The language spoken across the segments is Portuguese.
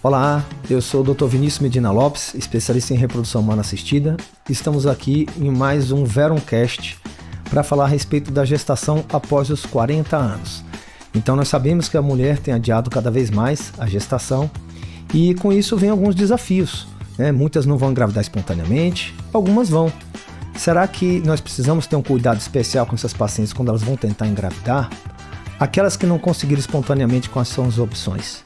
Olá, eu sou o Dr. Vinícius Medina Lopes, especialista em reprodução humana assistida. Estamos aqui em mais um Veroncast para falar a respeito da gestação após os 40 anos. Então nós sabemos que a mulher tem adiado cada vez mais a gestação e com isso vem alguns desafios, né? Muitas não vão engravidar espontaneamente, algumas vão. Será que nós precisamos ter um cuidado especial com essas pacientes quando elas vão tentar engravidar? Aquelas que não conseguiram espontaneamente, quais são as opções?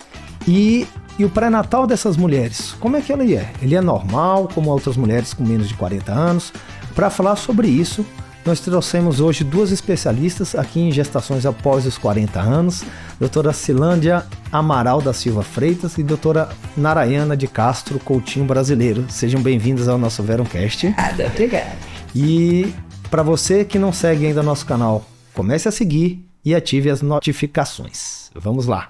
E o pré-natal dessas mulheres, como é que ele é? Ele é normal, como outras mulheres com menos de 40 anos? Para falar sobre isso, nós trouxemos hoje duas especialistas aqui em gestações após os 40 anos, doutora Cilândia Amaral da Silva Freitas e doutora Narayana de Castro Coutinho Brasileiro. Sejam bem-vindos ao nosso Veroncast. Obrigada. E para você que não segue ainda nosso canal, comece a seguir e ative as notificações. Vamos lá.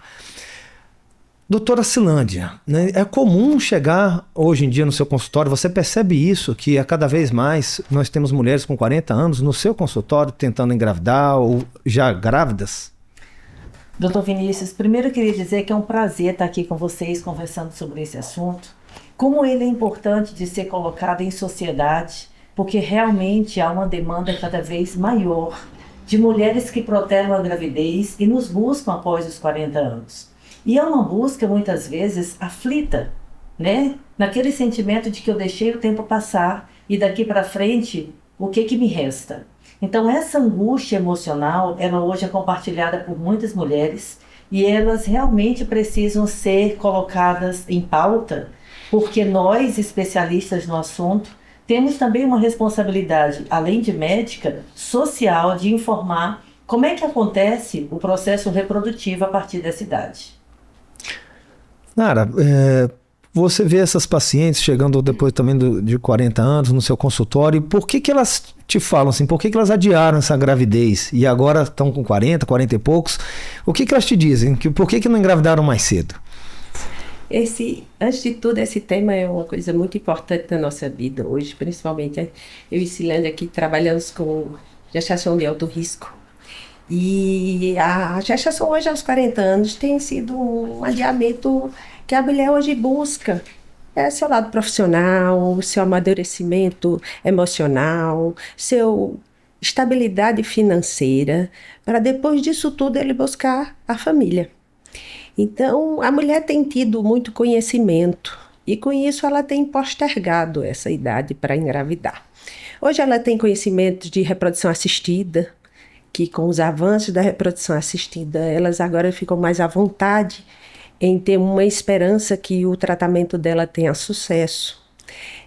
Doutora Cilândia, né, é comum chegar hoje em dia no seu consultório, você percebe isso, que a cada vez mais nós temos mulheres com 40 anos no seu consultório tentando engravidar ou já grávidas? Doutor Vinícius, primeiro eu queria dizer que é um prazer estar aqui com vocês conversando sobre esse assunto. Como ele é importante de ser colocado em sociedade, porque realmente há uma demanda cada vez maior de mulheres que protelam a gravidez e nos buscam após os 40 anos. E é uma busca, muitas vezes, aflita, né? Naquele sentimento de que eu deixei o tempo passar e daqui para frente, o que me resta? Então, essa angústia emocional, ela hoje é compartilhada por muitas mulheres e elas realmente precisam ser colocadas em pauta, porque nós, especialistas no assunto, temos também uma responsabilidade, além de médica, social, de informar como é que acontece o processo reprodutivo a partir dessa idade. Nara, você vê essas pacientes chegando depois também de 40 anos no seu consultório, por que elas te falam assim, por que elas adiaram essa gravidez e agora estão com 40 e poucos, o que elas te dizem? Por que não engravidaram mais cedo? Antes de tudo, esse tema é uma coisa muito importante na nossa vida hoje, principalmente eu e Cilândia aqui trabalhamos com gestação de alto risco. E a gestação hoje aos 40 anos tem sido um adiamento que a mulher hoje busca. É seu lado profissional, seu amadurecimento emocional, seu estabilidade financeira, para depois disso tudo ele buscar a família. Então, a mulher tem tido muito conhecimento e com isso ela tem postergado essa idade para engravidar. Hoje ela tem conhecimento de reprodução assistida, que com os avanços da reprodução assistida, elas agora ficam mais à vontade em ter uma esperança que o tratamento dela tenha sucesso.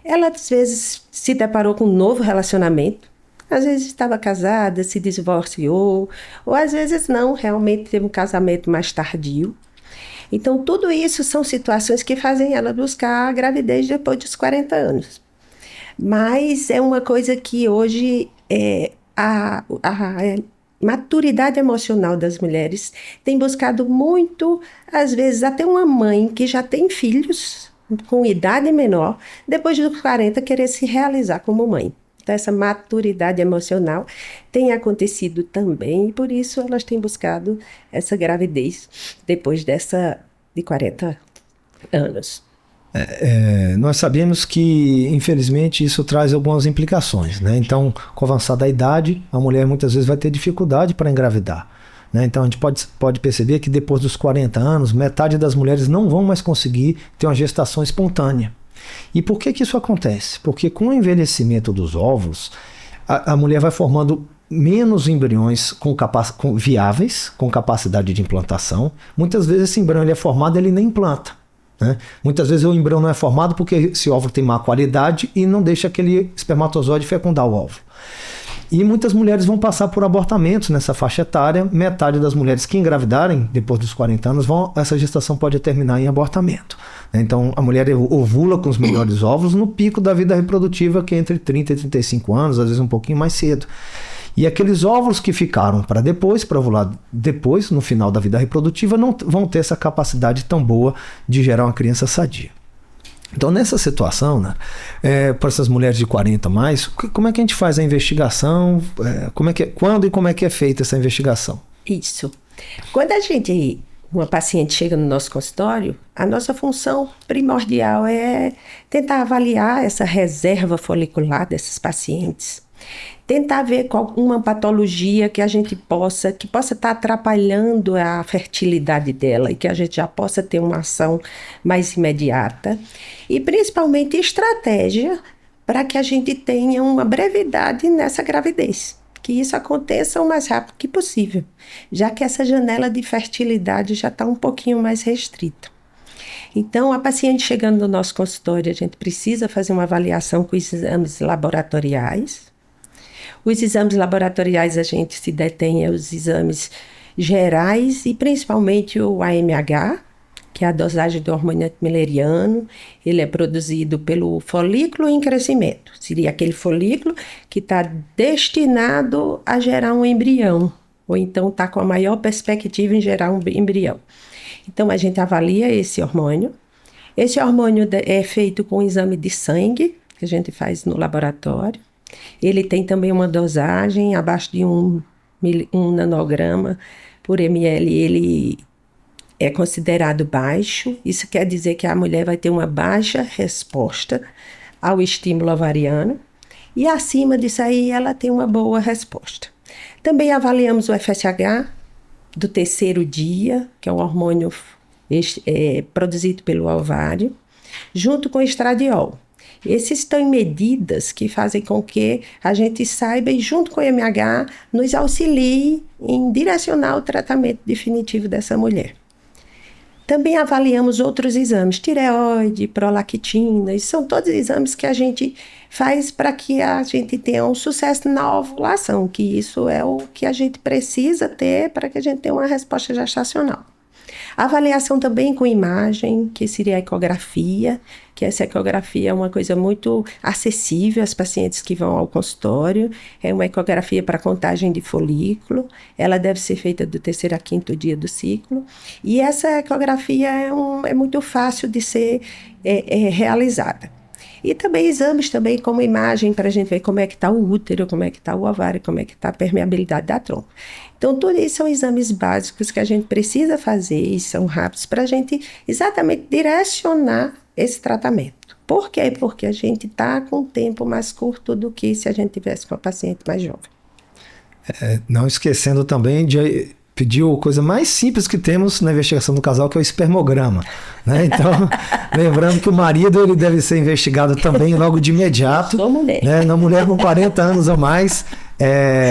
Ela, às vezes, se deparou com um novo relacionamento, às vezes estava casada, se divorciou, ou às vezes não, realmente teve um casamento mais tardio. Então, tudo isso são situações que fazem ela buscar a gravidez depois dos 40 anos. Mas é uma coisa que hoje a maturidade emocional das mulheres tem buscado muito, às vezes até uma mãe que já tem filhos com idade menor, depois dos 40 querer se realizar como mãe. Então essa maturidade emocional tem acontecido também e por isso elas têm buscado essa gravidez depois de 40 anos. Nós sabemos que, infelizmente, isso traz algumas implicações, né? Então, com a avançada idade, a mulher muitas vezes vai ter dificuldade para engravidar, né? Então, a gente pode perceber que depois dos 40 anos, metade das mulheres não vão mais conseguir ter uma gestação espontânea. E por que isso acontece? Porque com o envelhecimento dos óvulos, a mulher vai formando menos embriões viáveis, com capacidade de implantação. Muitas vezes esse embrião ele é formado e ele nem implanta. Né? Muitas vezes o embrião não é formado porque esse óvulo tem má qualidade e não deixa aquele espermatozoide fecundar o óvulo. E muitas mulheres vão passar por abortamentos nessa faixa etária. Metade das mulheres que engravidarem depois dos 40 anos, essa gestação pode terminar em abortamento. Então a mulher ovula com os melhores óvulos no pico da vida reprodutiva, que é entre 30 e 35 anos, às vezes um pouquinho mais cedo. E aqueles óvulos que ficaram para ovular depois, no final da vida reprodutiva, não vão ter essa capacidade tão boa de gerar uma criança sadia. Então, nessa situação, né, para essas mulheres de 40 mais, como é que a gente faz a investigação? Quando e como é que é feita essa investigação? Isso. Quando a gente uma paciente chega no nosso consultório, a nossa função primordial é tentar avaliar essa reserva folicular desses pacientes, tentar ver qual uma patologia que a gente possa estar atrapalhando a fertilidade dela e que a gente já possa ter uma ação mais imediata e principalmente estratégia para que a gente tenha uma brevidade nessa gravidez, que isso aconteça o mais rápido que possível, já que essa janela de fertilidade já está um pouquinho mais restrita. Então, a paciente chegando no nosso consultório, a gente precisa fazer uma avaliação com exames laboratoriais. Os exames laboratoriais a gente se detém aos exames gerais e principalmente o AMH, que é a dosagem do hormônio antimileriano. Ele é produzido pelo folículo em crescimento. Seria aquele folículo que está destinado a gerar um embrião, ou então está com a maior perspectiva em gerar um embrião. Então, a gente avalia esse hormônio. Esse hormônio é feito com um exame de sangue, que a gente faz no laboratório. Ele tem também uma dosagem abaixo de 1 nanograma por ml. Ele é considerado baixo. Isso quer dizer que a mulher vai ter uma baixa resposta ao estímulo ovariano. E acima disso aí, ela tem uma boa resposta. Também avaliamos o FSH do terceiro dia, que é um hormônio produzido pelo ovário, junto com o estradiol. Esses têm medidas que fazem com que a gente saiba e junto com o MH nos auxilie em direcionar o tratamento definitivo dessa mulher. Também avaliamos outros exames, tireoide, prolactina, e são todos exames que a gente faz para que a gente tenha um sucesso na ovulação, que isso é o que a gente precisa ter para que a gente tenha uma resposta gestacional. Avaliação também com imagem, que seria a ecografia, que essa ecografia é uma coisa muito acessível às pacientes que vão ao consultório. É uma ecografia para contagem de folículo, ela deve ser feita do terceiro a quinto dia do ciclo. E essa ecografia é muito fácil de ser realizada. E também exames também como imagem para a gente ver como é que está o útero, como é que está o ovário, como é que está a permeabilidade da trompa. Então, tudo isso são exames básicos que a gente precisa fazer e são rápidos para a gente exatamente direcionar esse tratamento. Por quê? Porque a gente está com um tempo mais curto do que se a gente tivesse com a paciente mais jovem. Não esquecendo também de pedir a coisa mais simples que temos na investigação do casal, que é o espermograma, né? Então, lembrando que o marido ele deve ser investigado também logo de imediato. Sou mulher. Né? Na mulher com 40 anos ou mais,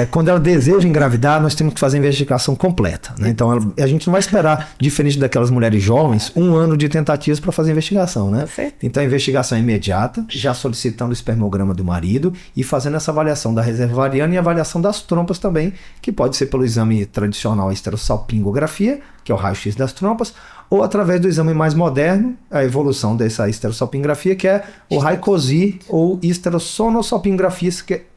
quando ela deseja engravidar, nós temos que fazer a investigação completa, né? Então, a gente não vai esperar, diferente daquelas mulheres jovens, 1 ano de tentativas para fazer a investigação, né? Então, a investigação é imediata, já solicitando o espermograma do marido e fazendo essa avaliação da reserva ovariana e avaliação das trompas também, que pode ser pelo exame tradicional, a esterossalpingografia, que é o raio-x das trompas, ou através do exame mais moderno, a evolução dessa esterossalpingografia, que é o raio-cosy ou esterossonossalpingografia,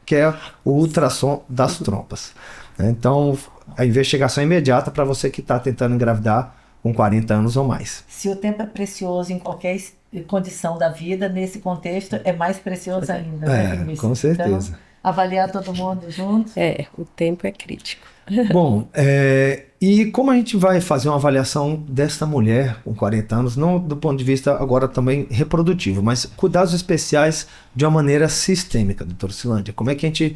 que é o ultrassom das trompas. Então, a investigação é imediata para você que está tentando engravidar com 40 anos ou mais. Se o tempo é precioso em qualquer condição da vida, nesse contexto é mais precioso ainda. Né, com certeza. Então, avaliar todo mundo junto. O tempo é crítico. Bom, e como a gente vai fazer uma avaliação desta mulher com 40 anos, não do ponto de vista agora também reprodutivo, mas cuidados especiais de uma maneira sistêmica, doutora Silândia? Como é que a gente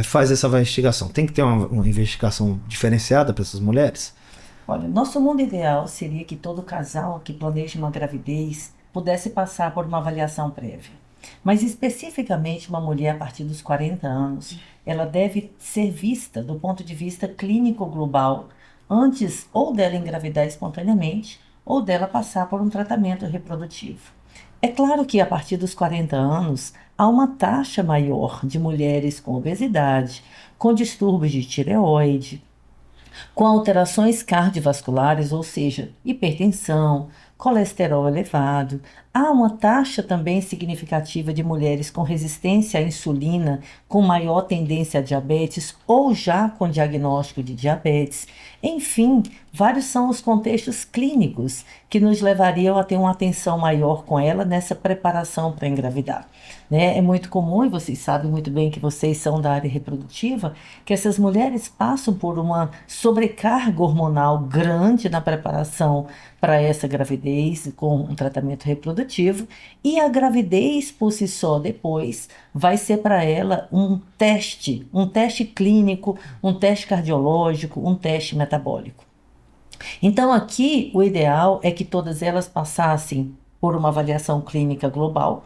faz essa investigação? Tem que ter uma investigação diferenciada para essas mulheres? Olha, nosso mundo ideal seria que todo casal que planeja uma gravidez pudesse passar por uma avaliação prévia. Mas especificamente uma mulher a partir dos 40 anos, ela deve ser vista do ponto de vista clínico global antes ou dela engravidar espontaneamente ou dela passar por um tratamento reprodutivo. É claro que a partir dos 40 anos há uma taxa maior de mulheres com obesidade, com distúrbios de tireoide, com alterações cardiovasculares, ou seja, hipertensão, colesterol elevado. Há uma taxa também significativa de mulheres com resistência à insulina, com maior tendência a diabetes ou já com diagnóstico de diabetes. Enfim, vários são os contextos clínicos que nos levariam a ter uma atenção maior com ela nessa preparação para engravidar. né? É muito comum, e vocês sabem muito bem que vocês são da área reprodutiva, que essas mulheres passam por uma sobrecarga hormonal grande na preparação para essa gravidez com um tratamento reprodutivo, e a gravidez por si só depois vai ser para ela um teste clínico, um teste cardiológico, um teste metabólico. Então aqui o ideal é que todas elas passassem por uma avaliação clínica global,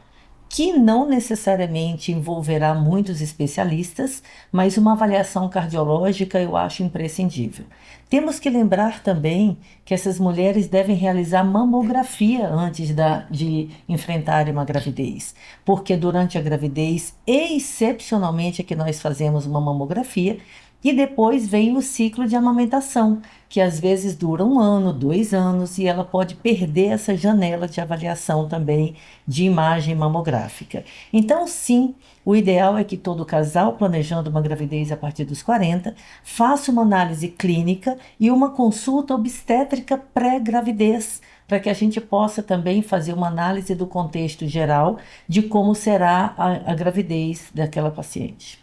que não necessariamente envolverá muitos especialistas, mas uma avaliação cardiológica eu acho imprescindível. Temos que lembrar também que essas mulheres devem realizar mamografia antes de enfrentarem uma gravidez, porque durante a gravidez, excepcionalmente, é que nós fazemos uma mamografia, e depois vem o ciclo de amamentação, que às vezes dura 1 ano, 2 anos, e ela pode perder essa janela de avaliação também de imagem mamográfica. Então, sim, o ideal é que todo casal, planejando uma gravidez a partir dos 40, faça uma análise clínica e uma consulta obstétrica pré-gravidez, para que a gente possa também fazer uma análise do contexto geral de como será a gravidez daquela paciente.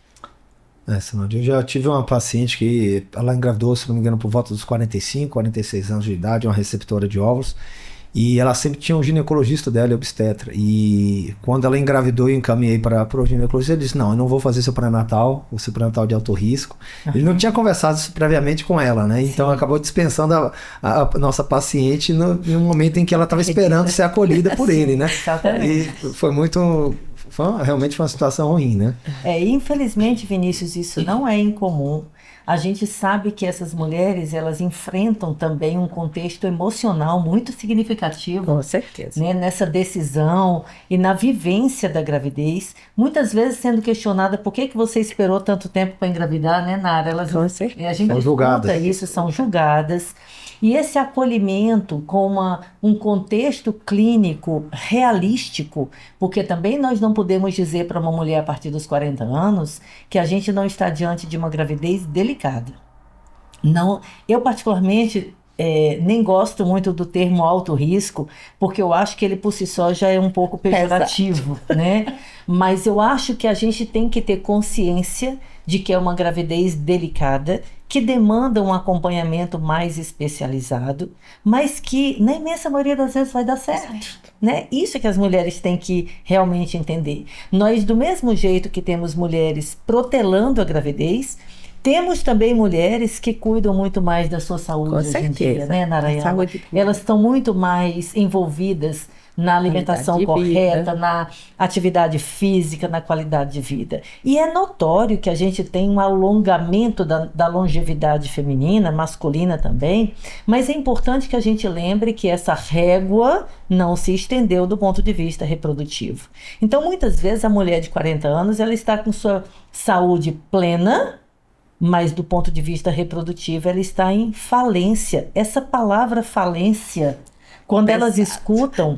Eu já tive uma paciente que ela engravidou, se não me engano, por volta dos 45, 46 anos de idade, uma receptora de óvulos, e ela sempre tinha um ginecologista dela, obstetra, e quando ela engravidou e encaminhei para o ginecologista, ele disse, não, eu não vou fazer seu pré-natal, o seu pré-natal de alto risco. Ele não tinha conversado isso previamente com ela, né? Então acabou dispensando a nossa paciente no momento em que ela estava esperando ser acolhida por ele, né? E realmente foi uma situação ruim, né? Infelizmente, Vinícius, isso não é incomum. A gente sabe que essas mulheres, elas enfrentam também um contexto emocional muito significativo. Com certeza. Né, nessa decisão e na vivência da gravidez, muitas vezes sendo questionada por que você esperou tanto tempo para engravidar, né, Nara? Com certeza. A gente são julgadas. Isso, são julgadas. E esse acolhimento com um contexto clínico realístico, porque também nós não podemos dizer para uma mulher a partir dos 40 anos que a gente não está diante de uma gravidez delicada. Não, eu particularmente nem gosto muito do termo alto risco, porque eu acho que ele por si só já é um pouco pejorativo, né? Mas eu acho que a gente tem que ter consciência de que é uma gravidez delicada, que demanda um acompanhamento mais especializado, mas que na imensa maioria das vezes vai dar certo, né? Isso é que as mulheres têm que realmente entender. Nós, do mesmo jeito que temos mulheres protelando a gravidez, temos também mulheres que cuidam muito mais da sua saúde hoje em dia, né, Narayana? Elas estão muito mais envolvidas na alimentação correta, na atividade física, na qualidade de vida. E é notório que a gente tem um alongamento da longevidade feminina, masculina também, mas é importante que a gente lembre que essa régua não se estendeu do ponto de vista reprodutivo. Então, muitas vezes, a mulher de 40 anos, ela está com sua saúde plena, mas do ponto de vista reprodutivo, ela está em falência. Essa palavra falência, quando elas escutam,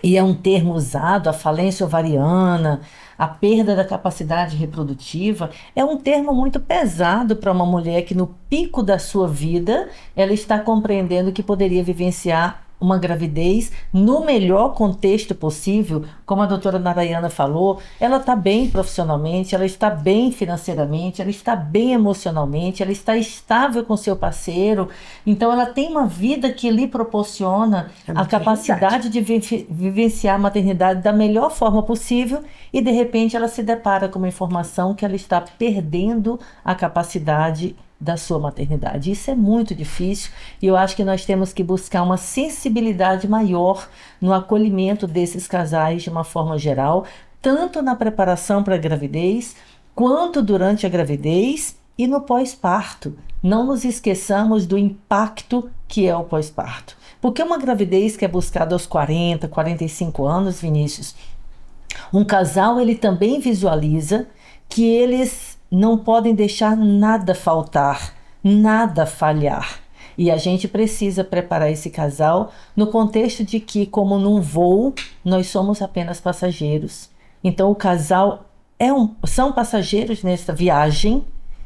e é um termo usado, a falência ovariana, a perda da capacidade reprodutiva, é um termo muito pesado para uma mulher que no pico da sua vida, ela está compreendendo que poderia vivenciar uma gravidez no melhor contexto possível. Como a doutora Narayana falou, ela está bem profissionalmente, ela está bem financeiramente, ela está bem emocionalmente, ela está estável com seu parceiro, então ela tem uma vida que lhe proporciona a capacidade de vivenciar a maternidade da melhor forma possível, e de repente ela se depara com uma informação que ela está perdendo a capacidade da sua maternidade. Isso é muito difícil, e eu acho que nós temos que buscar uma sensibilidade maior no acolhimento desses casais de uma forma geral, tanto na preparação para a gravidez, quanto durante a gravidez e no pós-parto. Não nos esqueçamos do impacto que é o pós-parto. Porque uma gravidez que é buscada aos 40, 45 anos, Vinícius, um casal ele também visualiza que eles não podem deixar nada faltar, nada falhar. E a gente precisa preparar esse casal no contexto de que, como num voo, nós somos apenas passageiros. Então o casal são passageiros nessa viagem,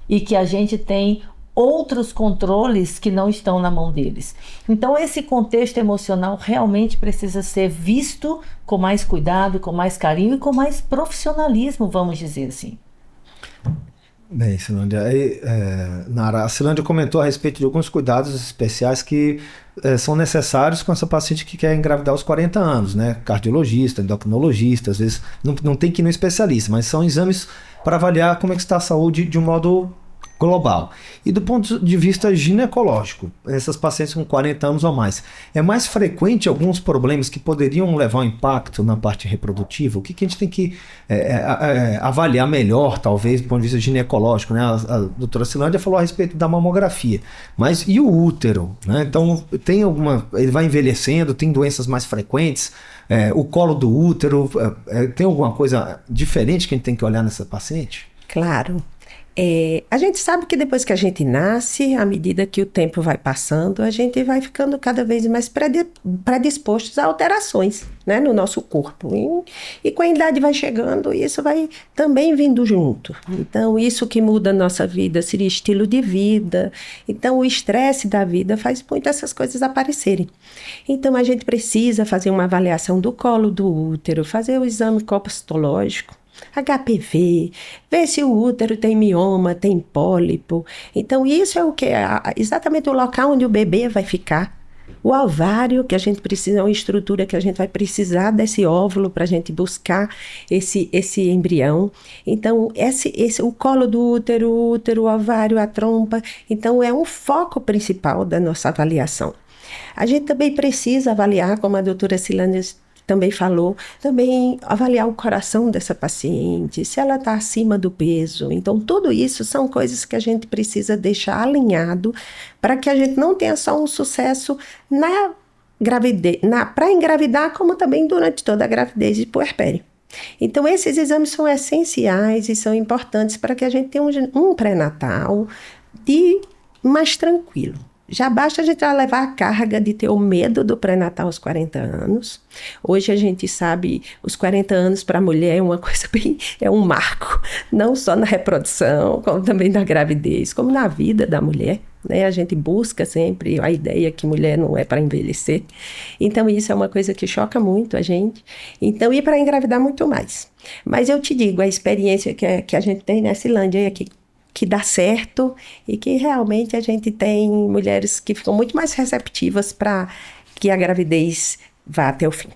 e que a gente tem outros controles que não estão na mão deles. Então, esse contexto emocional realmente precisa ser visto com mais cuidado, com mais carinho e com mais profissionalismo, vamos dizer assim. Bem, Silândia, Nara, a Silândia comentou a respeito de alguns cuidados especiais que são necessários com essa paciente que quer engravidar aos 40 anos, né? Cardiologista, endocrinologista, às vezes não tem que ir no especialista, mas são exames para avaliar como é que está a saúde de um modo global. E do ponto de vista ginecológico, essas pacientes com 40 anos ou mais, é mais frequente alguns problemas que poderiam levar um impacto na parte reprodutiva? O que a gente tem que avaliar melhor, talvez, do ponto de vista ginecológico, né? A doutora Silândia falou a respeito da mamografia, mas e o útero, né? Então, ele vai envelhecendo, tem doenças mais frequentes, o colo do útero, tem alguma coisa diferente que a gente tem que olhar nessa paciente? Claro. A gente sabe que depois que a gente nasce, à medida que o tempo vai passando, a gente vai ficando cada vez mais predispostos a alterações, né, no nosso corpo. E com a idade vai chegando, isso vai também vindo junto. Então, isso que muda a nossa vida seria estilo de vida. Então, o estresse da vida faz muito essas coisas aparecerem. Então, a gente precisa fazer uma avaliação do colo do útero, fazer o exame colpostológico, HPV, ver se o útero tem mioma, tem pólipo. Então, isso é o que? Exatamente o local onde o bebê vai ficar. O ovário, que a gente precisa, é uma estrutura que a gente vai precisar desse óvulo para a gente buscar esse embrião. Então, o colo do útero, o ovário, a trompa. Então, é um foco principal da nossa avaliação. A gente também precisa avaliar, como a doutora Silândia também falou, também avaliar o coração dessa paciente, se ela está acima do peso. Então, tudo isso são coisas que a gente precisa deixar alinhado para que a gente não tenha só um sucesso na gravidez, para engravidar, como também durante toda a gravidez e puerpério. Então, esses exames são essenciais e são importantes para que a gente tenha um pré-natal mais tranquilo. Já basta a gente levar a carga de ter o medo do pré-natal aos 40 anos. Hoje a gente sabe, os 40 anos para a mulher é uma coisa é um marco, não só na reprodução, como também na gravidez, como na vida da mulher, né? A gente busca sempre a ideia que mulher não é para envelhecer. Então isso é uma coisa que choca muito a gente. Então, e para engravidar muito mais. Mas eu te digo, a experiência que a gente tem na Silândia é que dá certo e que realmente a gente tem mulheres que ficam muito mais receptivas para que a gravidez vá até o fim.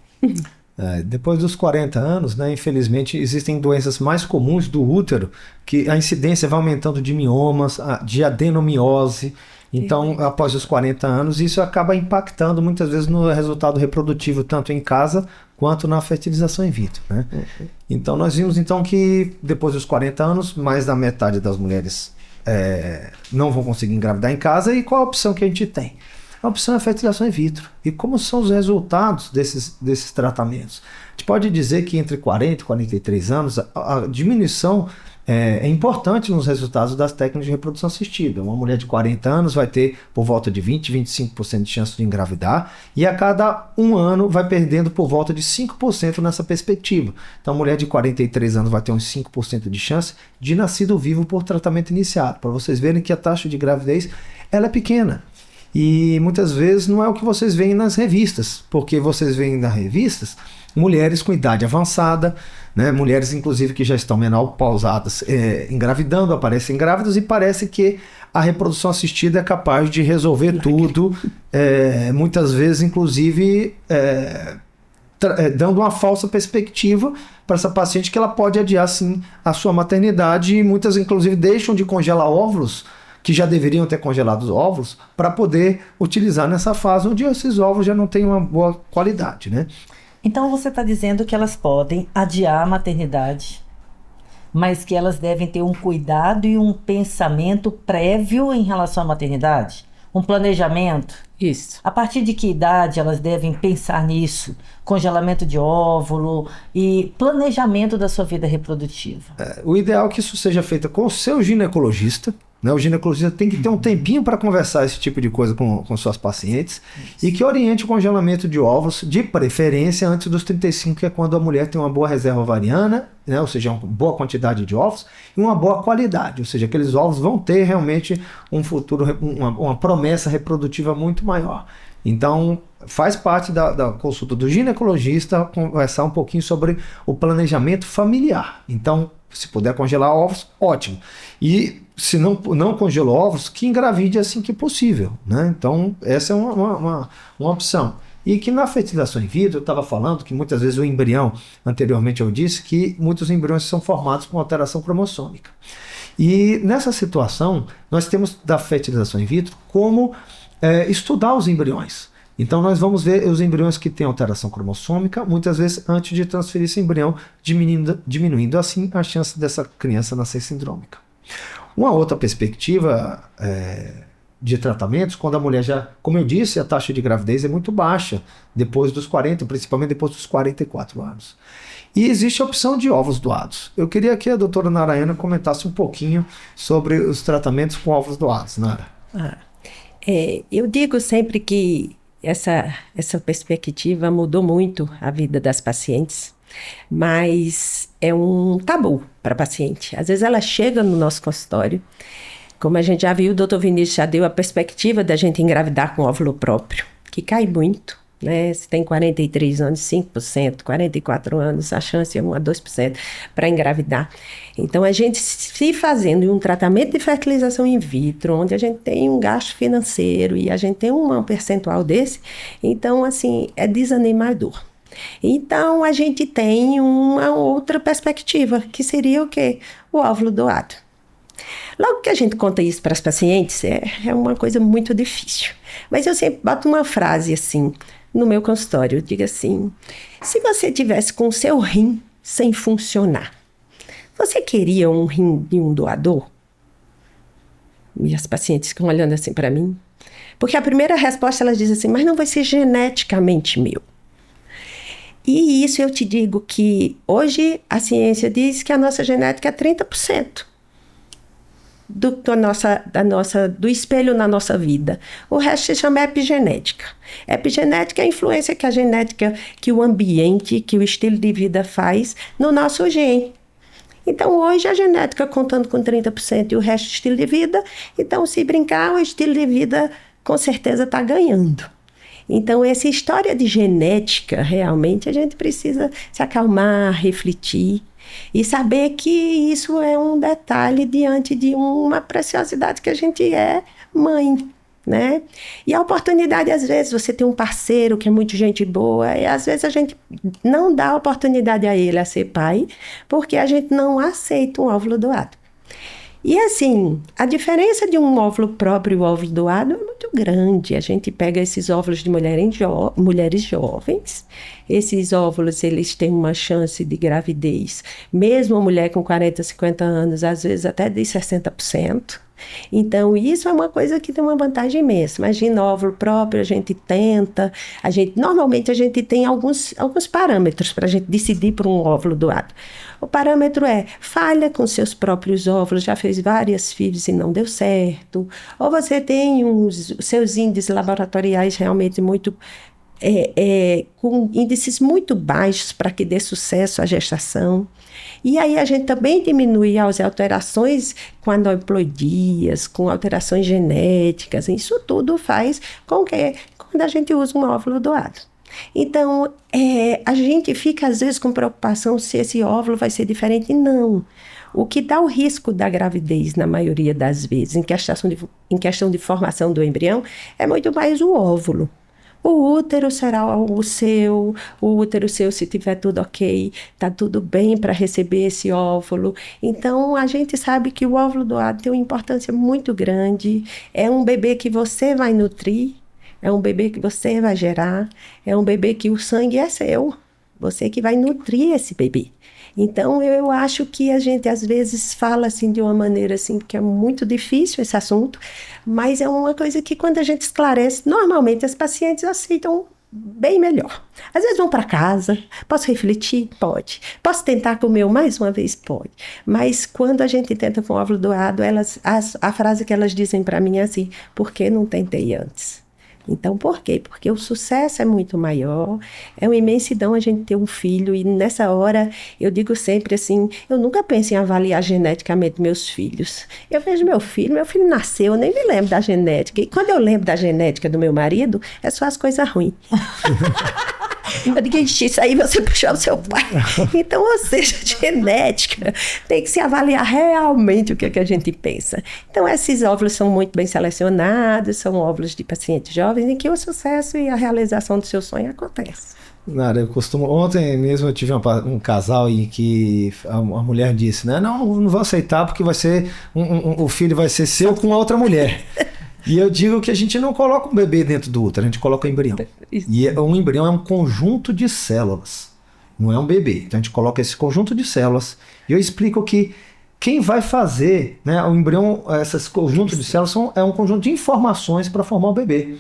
Depois dos 40 anos, né, infelizmente, existem doenças mais comuns do útero, que a incidência vai aumentando de miomas, de adenomiose. Então, após os 40 anos, isso acaba impactando muitas vezes no resultado reprodutivo, tanto em casa quanto na fertilização in vitro, né? Então, nós vimos então que depois dos 40 anos, mais da metade das mulheres não vão conseguir engravidar em casa. E qual a opção que a gente tem? A opção é a fertilização in vitro. E como são os resultados desses tratamentos? A gente pode dizer que entre 40 e 43 anos, a diminuição é importante nos resultados das técnicas de reprodução assistida. Uma mulher de 40 anos vai ter por volta de 20, 25% de chance de engravidar, e a cada um ano vai perdendo por volta de 5% nessa perspectiva. Então, a mulher de 43 anos vai ter uns 5% de chance de nascido vivo por tratamento iniciado, para vocês verem que a taxa de gravidez ela é pequena. E muitas vezes não é o que vocês veem nas revistas, porque vocês veem nas revistas mulheres com idade avançada, né, mulheres inclusive que já estão menopausadas, engravidando, aparecem grávidas, e parece que a reprodução assistida é capaz de resolver tudo, muitas vezes inclusive dando uma falsa perspectiva para essa paciente que ela pode adiar sim a sua maternidade, e muitas inclusive deixam de congelar óvulos que já deveriam ter congelado os óvulos para poder utilizar nessa fase onde esses óvulos já não têm uma boa qualidade, né? Então você está dizendo que elas podem adiar a maternidade, mas que elas devem ter um cuidado e um pensamento prévio em relação à maternidade? Um planejamento? Isso. A partir de que idade elas devem pensar nisso? Congelamento de óvulo e planejamento da sua vida reprodutiva. O ideal é que isso seja feito com o seu ginecologista, né? O ginecologista tem que ter um tempinho para conversar esse tipo de coisa com suas pacientes e que oriente o congelamento de ovos, de preferência antes dos 35, que é quando a mulher tem uma boa reserva ovariana, né? Ou seja, uma boa quantidade de ovos e uma boa qualidade, ou seja, aqueles ovos vão ter realmente um futuro, uma promessa reprodutiva muito maior. Então, faz parte da consulta do ginecologista conversar um pouquinho sobre o planejamento familiar. Então, se puder congelar ovos, ótimo. E se não congelou ovos, que engravide assim que possível, né? Então, essa é uma opção. E que na fertilização in vitro, eu estava falando que muitas vezes o embrião, anteriormente eu disse que muitos embriões são formados com alteração cromossômica. E nessa situação, nós temos da fertilização in vitro como estudar os embriões. Então nós vamos ver os embriões que têm alteração cromossômica, muitas vezes antes de transferir esse embrião, diminuindo assim a chance dessa criança nascer sindrômica. Uma outra perspectiva de tratamentos, quando a mulher já, como eu disse, a taxa de gravidez é muito baixa, depois dos 40, principalmente depois dos 44 anos. E existe a opção de ovos doados. Eu queria que a doutora Narayana comentasse um pouquinho sobre os tratamentos com ovos doados, Nara. Eu digo sempre que essa perspectiva mudou muito a vida das pacientes, mas é um tabu para a paciente. Às vezes ela chega no nosso consultório, como a gente já viu, o Dr. Vinícius já deu a perspectiva da gente engravidar com óvulo próprio, que cai muito, né? Se tem 43 anos, 5%, 44 anos, a chance é 1 a 2% para engravidar. Então, a gente se fazendo um tratamento de fertilização in vitro, onde a gente tem um gasto financeiro e a gente tem um percentual desse, então, assim, é desanimador. Então, a gente tem uma outra perspectiva, que seria o quê? O óvulo doado. Logo que a gente conta isso para as pacientes, é uma coisa muito difícil. Mas eu sempre boto uma frase assim, no meu consultório, eu digo assim: se você tivesse com o seu rim sem funcionar, você queria um rim de um doador? E as pacientes ficam olhando assim para mim. Porque a primeira resposta, elas dizem assim: mas não vai ser geneticamente meu. E isso eu te digo que hoje a ciência diz que a nossa genética é 30%. Do espelho na nossa vida. O resto se chama epigenética. Epigenética é a influência que a genética, que o ambiente, que o estilo de vida faz no nosso gene. Então, hoje a genética contando com 30% e o resto estilo de vida, então se brincar, o estilo de vida com certeza está ganhando. Então, essa história de genética, realmente, a gente precisa se acalmar, refletir e saber que isso é um detalhe diante de uma preciosidade que a gente é mãe, né? E a oportunidade, às vezes, você tem um parceiro que é muito gente boa e às vezes a gente não dá oportunidade a ele a ser pai porque a gente não aceita um óvulo doado. E assim, a diferença de um óvulo próprio e o óvulo doado é muito grande. A gente pega esses óvulos de mulheres jovens, esses óvulos eles têm uma chance de gravidez, mesmo a mulher com 40, 50 anos, às vezes até de 60%. Então, isso é uma coisa que tem uma vantagem imensa. Imagina, óvulo próprio, a gente tenta, normalmente a gente tem alguns parâmetros para a gente decidir por um óvulo doado. O parâmetro é, falha com seus próprios óvulos, já fez várias FIVs e não deu certo, ou você tem os seus índices laboratoriais realmente muito com índices muito baixos para que dê sucesso à gestação. E aí a gente também diminui as alterações com aneuploidias, com alterações genéticas. Isso tudo faz com que quando a gente usa um óvulo doado. Então, a gente fica às vezes com preocupação se esse óvulo vai ser diferente. Não. O que dá o risco da gravidez, na maioria das vezes, em questão de formação do embrião, é muito mais o óvulo. O útero será o útero seu, se tiver tudo ok, está tudo bem para receber esse óvulo. Então, a gente sabe que o óvulo doado tem uma importância muito grande. É um bebê que você vai nutrir, é um bebê que você vai gerar, é um bebê que o sangue é seu, você que vai nutrir esse bebê. Então, eu acho que a gente, às vezes, fala assim de uma maneira assim, que é muito difícil esse assunto, mas é uma coisa que, quando a gente esclarece, normalmente as pacientes aceitam bem melhor. Às vezes vão para casa, posso refletir? Pode. Posso tentar com o meu mais uma vez? Pode. Mas quando a gente tenta com o óvulo doado, a frase que elas dizem para mim é assim: por que não tentei antes? Então, por quê? Porque o sucesso é muito maior, é uma imensidão a gente ter um filho, e nessa hora eu digo sempre assim, eu nunca penso em avaliar geneticamente meus filhos. Eu vejo meu filho nasceu, eu nem me lembro da genética, e quando eu lembro da genética do meu marido, é só as coisas ruins. Eu digo, isso aí você puxou o seu pai. Então, ou seja, genética tem que se avaliar realmente o que é que a gente pensa. Então, esses óvulos são muito bem selecionados, são óvulos de pacientes jovens em que o sucesso e a realização do seu sonho acontece. Nara, ontem mesmo eu tive um casal em que a mulher disse, né, não vou aceitar porque vai ser o filho vai ser seu com a outra mulher. E eu digo que a gente não coloca um bebê dentro do útero, a gente coloca um embrião. E um embrião é um conjunto de células, não é um bebê. Então a gente coloca esse conjunto de células. E eu explico que quem vai fazer, né, o embrião, esses conjuntos de células é um conjunto de informações para formar o bebê.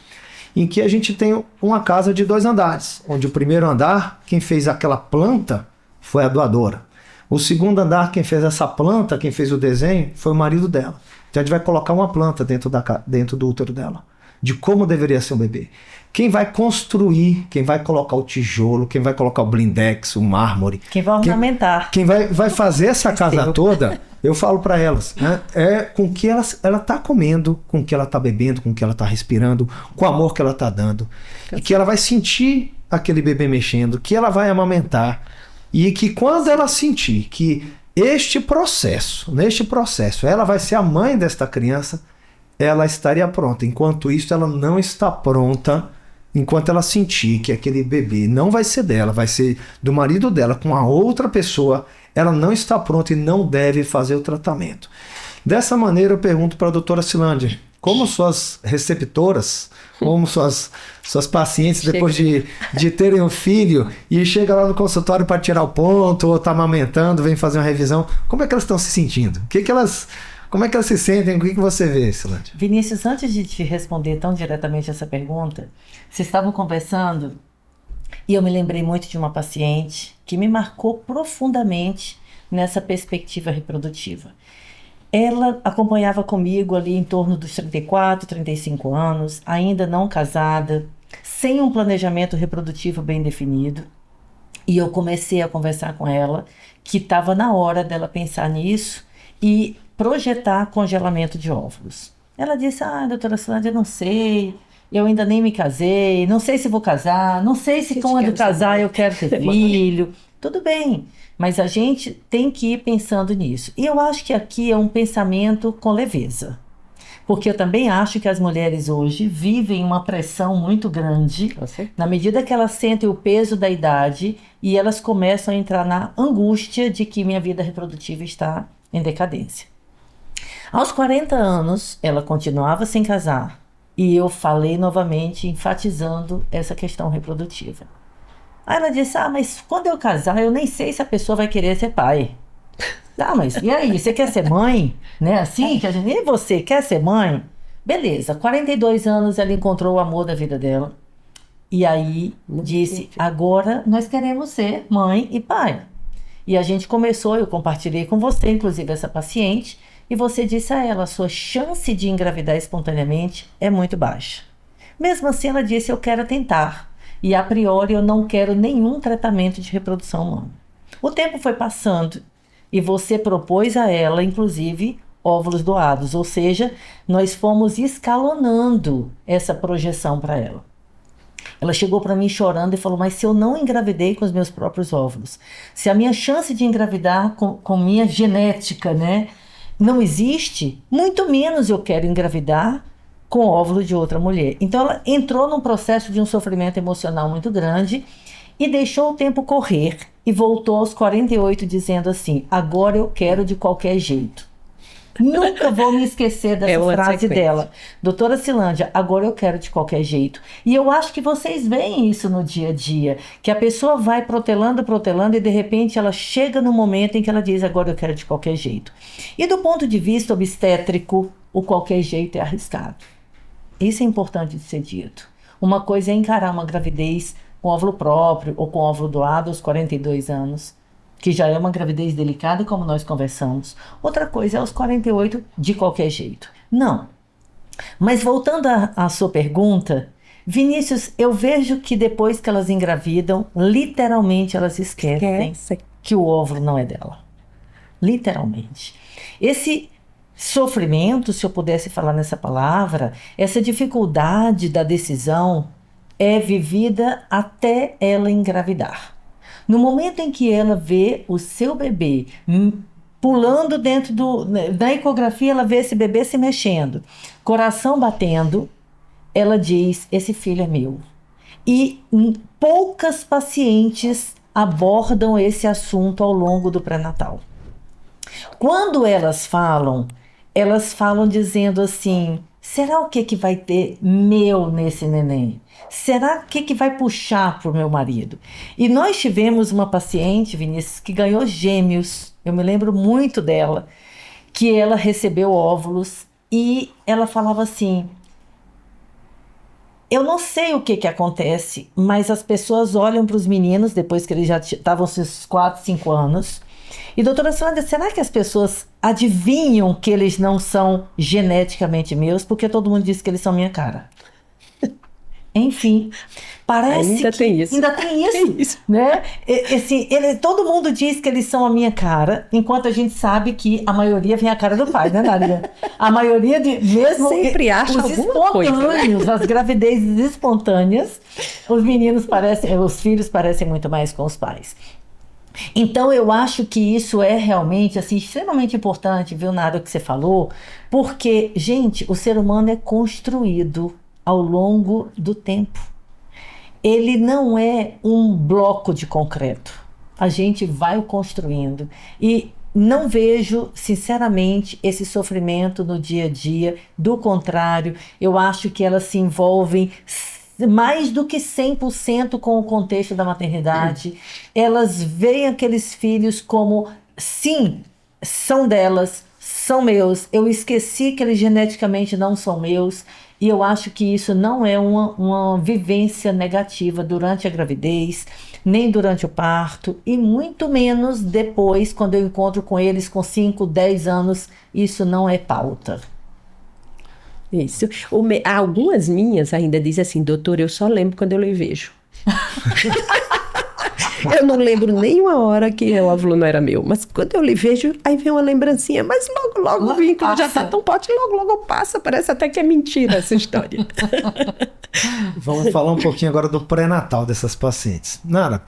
Em que a gente tem uma casa de 2 andares, onde o primeiro andar, quem fez aquela planta foi a doadora. O segundo andar, quem fez essa planta, quem fez o desenho, foi o marido dela. Então a gente vai colocar uma planta dentro do útero dela, de como deveria ser um bebê. Quem vai construir, quem vai colocar o tijolo, quem vai colocar o blindex, o mármore. Quem vai ornamentar. Quem vai fazer essa casa toda, eu falo para elas, né, é com o que ela está comendo, com o que ela está bebendo, com o que ela está respirando, com o amor que ela está dando. E que ela vai sentir aquele bebê mexendo, que ela vai amamentar. E que quando ela sentir que neste processo, ela vai ser a mãe desta criança, ela estaria pronta. Enquanto isso, ela não está pronta, enquanto ela sentir que aquele bebê não vai ser dela, vai ser do marido dela com a outra pessoa, ela não está pronta e não deve fazer o tratamento. Dessa maneira, eu pergunto para a doutora Silândia, como suas receptoras, como suas pacientes, depois de terem um filho, e chega lá no consultório para tirar o ponto, ou está amamentando, vem fazer uma revisão, como é que elas estão se sentindo? Como é que elas se sentem? O que você vê, Silândia? Vinícius, antes de te responder tão diretamente essa pergunta, vocês estavam conversando e eu me lembrei muito de uma paciente que me marcou profundamente nessa perspectiva reprodutiva. Ela acompanhava comigo ali em torno dos 34, 35 anos, ainda não casada, sem um planejamento reprodutivo bem definido. E eu comecei a conversar com ela que estava na hora dela pensar nisso e projetar congelamento de óvulos. Ela disse, doutora Silândia, eu não sei, eu ainda nem me casei, não sei se vou casar, não sei se quando casar eu quero ter filho. Tudo bem, mas a gente tem que ir pensando nisso. E eu acho que aqui é um pensamento com leveza. Porque eu também acho que as mulheres hoje vivem uma pressão muito grande, na medida que elas sentem o peso da idade e elas começam a entrar na angústia de que minha vida reprodutiva está em decadência. Aos 40 anos, ela continuava sem casar. E eu falei novamente, enfatizando essa questão reprodutiva. Aí ela disse, mas quando eu casar, eu nem sei se a pessoa vai querer ser pai. Mas e aí, você quer ser mãe? Né? Assim, que a gente, e você quer ser mãe? Beleza, 42 anos ela encontrou o amor da vida dela. E aí disse, agora nós queremos ser mãe e pai. E a gente começou, eu compartilhei com você, inclusive essa paciente, e você disse a ela, a sua chance de engravidar espontaneamente é muito baixa. Mesmo assim, ela disse, eu quero tentar. E a priori eu não quero nenhum tratamento de reprodução humana. O tempo foi passando e você propôs a ela, inclusive, óvulos doados. Ou seja, nós fomos escalonando essa projeção para ela. Ela chegou para mim chorando e falou, mas se eu não engravidei com os meus próprios óvulos, se a minha chance de engravidar com minha genética, né, não existe, muito menos eu quero engravidar com óvulo de outra mulher. Então ela entrou num processo de um sofrimento emocional muito grande e deixou o tempo correr e voltou aos 48 dizendo assim, agora eu quero de qualquer jeito. Nunca vou me esquecer dessa frase dela. Doutora Silândia, agora eu quero de qualquer jeito. E eu acho que vocês veem isso no dia a dia, que a pessoa vai protelando e de repente ela chega no momento em que ela diz, agora eu quero de qualquer jeito. E do ponto de vista obstétrico, o qualquer jeito é arriscado. Isso é importante de ser dito. Uma coisa é encarar uma gravidez com óvulo próprio ou com óvulo doado aos 42 anos, que já é uma gravidez delicada, como nós conversamos. Outra coisa é aos 48, de qualquer jeito. Não. Mas voltando à sua pergunta, Vinícius, eu vejo que depois que elas engravidam, literalmente elas esquecem que o óvulo não é dela. Literalmente. Esse sofrimento, se eu pudesse falar nessa palavra, essa dificuldade da decisão é vivida até ela engravidar. No momento em que ela vê o seu bebê pulando dentro da ecografia, ela vê esse bebê se mexendo, coração batendo, ela diz, esse filho é meu. E poucas pacientes abordam esse assunto ao longo do pré-natal. Quando elas falam dizendo assim, será o que vai ter meu nesse neném? Será que vai puxar para o meu marido? E nós tivemos uma paciente, Vinícius, que ganhou gêmeos. Eu me lembro muito dela, que ela recebeu óvulos e ela falava assim, eu não sei o que acontece, mas as pessoas olham para os meninos, depois que eles já estavam seus 4, 5 anos, e doutora Sandra, será que as pessoas adivinham que eles não são geneticamente meus? Porque todo mundo diz que eles são minha cara. Enfim, parece ainda que tem isso. Ainda tem isso, tem isso. Né? Todo mundo diz que eles são a minha cara, enquanto a gente sabe que a maioria vem a cara do pai, né, Nádia? A maioria mesmo sempre acha os alguma coisa, espontâneos, né? As gravidezes espontâneas, os filhos parecem muito mais com os pais. Então eu acho que isso é realmente assim, extremamente importante, viu, Nada, o que você falou, porque, gente, o ser humano é construído ao longo do tempo. Ele não é um bloco de concreto. A gente vai construindo. E não vejo, sinceramente, esse sofrimento no dia a dia. Do contrário, eu acho que elas se envolvem mais do que 100% com o contexto da maternidade. Elas veem aqueles filhos como, sim, são delas, são meus. Eu esqueci que eles geneticamente não são meus. E eu acho que isso não é uma vivência negativa durante a gravidez, nem durante o parto, e muito menos depois, quando eu encontro com eles com 5, 10 anos, isso não é pauta. Isso. Algumas minhas ainda dizem assim, doutor, eu só lembro quando eu lhe vejo. Eu não lembro nenhuma hora que o óvulo não era meu, mas quando eu lhe vejo, aí vem uma lembrancinha, mas logo o vínculo já tá tão forte, logo passa, parece até que é mentira essa história. Vamos falar um pouquinho agora do pré-natal dessas pacientes. Nara,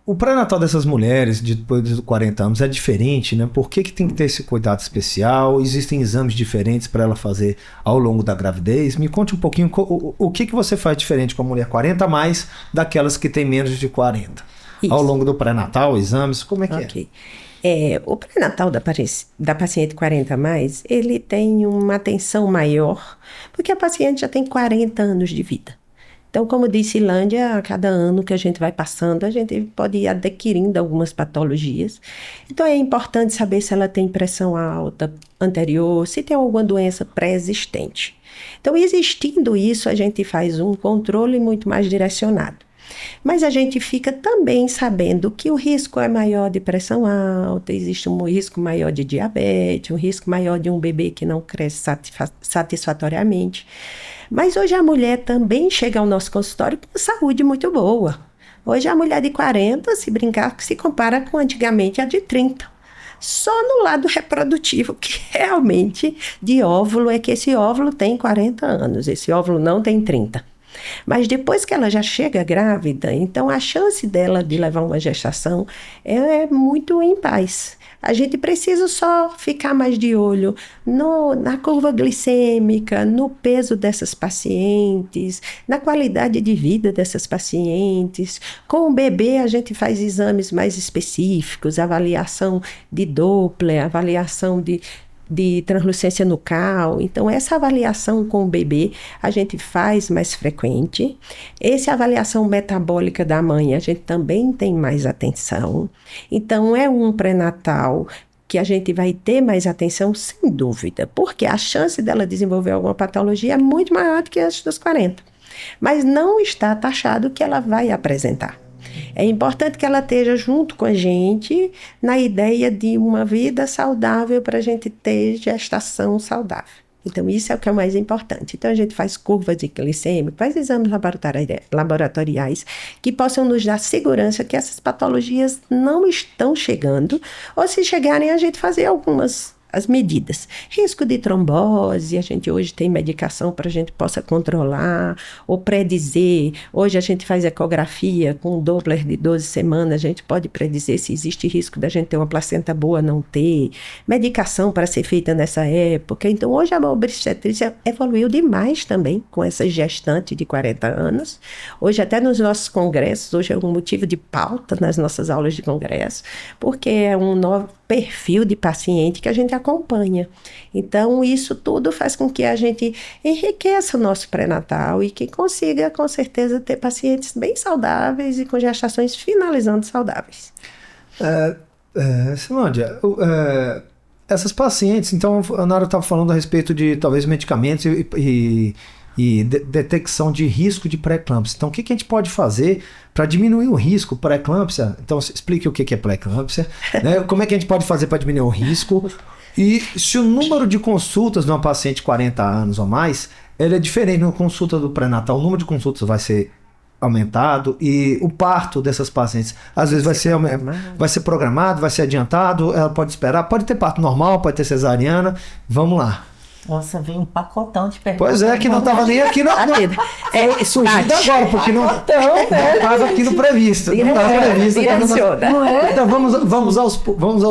o pré-natal dessas mulheres depois dos 40 anos é diferente, né? Por que tem que ter esse cuidado especial? Existem exames diferentes para ela fazer ao longo da gravidez? Me conte um pouquinho o que você faz diferente com a mulher 40 a mais daquelas que têm menos de 40. Isso. Ao longo do pré-natal, exames, como é que é? O pré-natal da paciente 40 a mais, ele tem uma atenção maior, porque a paciente já tem 40 anos de vida. Então, como disse Lândia, a cada ano que a gente vai passando, a gente pode ir adquirindo algumas patologias. Então, é importante saber se ela tem pressão alta anterior, se tem alguma doença pré-existente. Então, existindo isso, a gente faz um controle muito mais direcionado. Mas a gente fica também sabendo que o risco é maior de pressão alta, existe um risco maior de diabetes, um risco maior de um bebê que não cresce satisfatoriamente. Mas hoje a mulher também chega ao nosso consultório com saúde muito boa. Hoje a mulher de 40, se brincar, se compara com antigamente a de 30. Só no lado reprodutivo, que realmente de óvulo é que esse óvulo tem 40 anos, esse óvulo não tem 30. Mas depois que ela já chega grávida, então a chance dela de levar uma gestação é muito em paz. A gente precisa só ficar mais de olho na curva glicêmica, no peso dessas pacientes, na qualidade de vida dessas pacientes. Com o bebê a gente faz exames mais específicos, avaliação de Doppler, avaliação de translucência nucal. Então, essa avaliação com o bebê a gente faz mais frequente. Essa avaliação metabólica da mãe a gente também tem mais atenção. Então, é um pré-natal que a gente vai ter mais atenção, sem dúvida, porque a chance dela desenvolver alguma patologia é muito maior do que antes dos 40. mas não está taxado que ela vai apresentar. É importante que ela esteja junto com a gente na ideia de uma vida saudável para a gente ter gestação saudável. Então, isso é o que é o mais importante. Então, a gente faz curvas de glicêmia, faz exames laboratoriais que possam nos dar segurança que essas patologias não estão chegando, ou se chegarem, a gente fazer as medidas. Risco de trombose, a gente hoje tem medicação para a gente possa controlar ou predizer. Hoje a gente faz ecografia com um Doppler de 12 semanas, a gente pode predizer se existe risco da gente ter uma placenta boa, não ter. Medicação para ser feita nessa época. Então hoje a obstetrícia evoluiu demais também com essa gestante de 40 anos. Hoje até nos nossos congressos, hoje é um motivo de pauta nas nossas aulas de congresso, porque é um novo perfil de paciente que a gente acompanha. Então, isso tudo faz com que a gente enriqueça o nosso pré-natal e que consiga, com certeza, ter pacientes bem saudáveis e com gestações finalizando saudáveis. Silândia, essas pacientes, então, a Nara estava falando a respeito de, talvez, medicamentos e detecção de risco de pré-eclâmpsia. Então, o que a gente pode fazer para diminuir o risco pré-eclâmpsia? Então, explique o que é pré-eclâmpsia, né? Como é que a gente pode fazer para diminuir o risco? E se o número de consultas de uma paciente de 40 anos ou mais, ele é diferente na consulta do pré-natal, o número de consultas vai ser aumentado e o parto dessas pacientes, às vezes vai ser programado, vai ser adiantado, ela pode esperar, pode ter parto normal, pode ter cesariana, vamos lá. Nossa, veio um pacotão de perguntas. Pois é, que não estava nem aqui surgindo agora, porque não estava aqui no previsto. Não estava previsto. Então vamos aos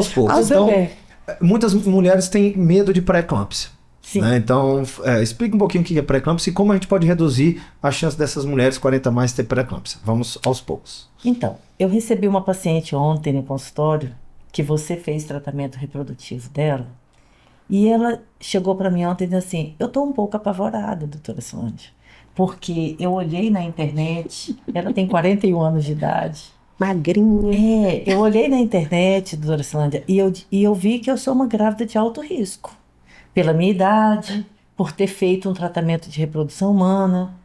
poucos. Então, muitas mulheres têm medo de pré-eclâmpsia. Né? Então, explica um pouquinho o que é pré-eclâmpsia e como a gente pode reduzir a chance dessas mulheres 40 a mais ter pré-eclâmpsia. Vamos aos poucos. Então, eu recebi uma paciente ontem no consultório que você fez tratamento reprodutivo dela. E ela chegou para mim ontem e disse assim, eu estou um pouco apavorada, doutora Silândia, porque eu olhei na internet, ela tem 41 anos de idade. Magrinha. Eu olhei na internet, doutora Silândia, e eu vi que eu sou uma grávida de alto risco, pela minha idade, por ter feito um tratamento de reprodução humana.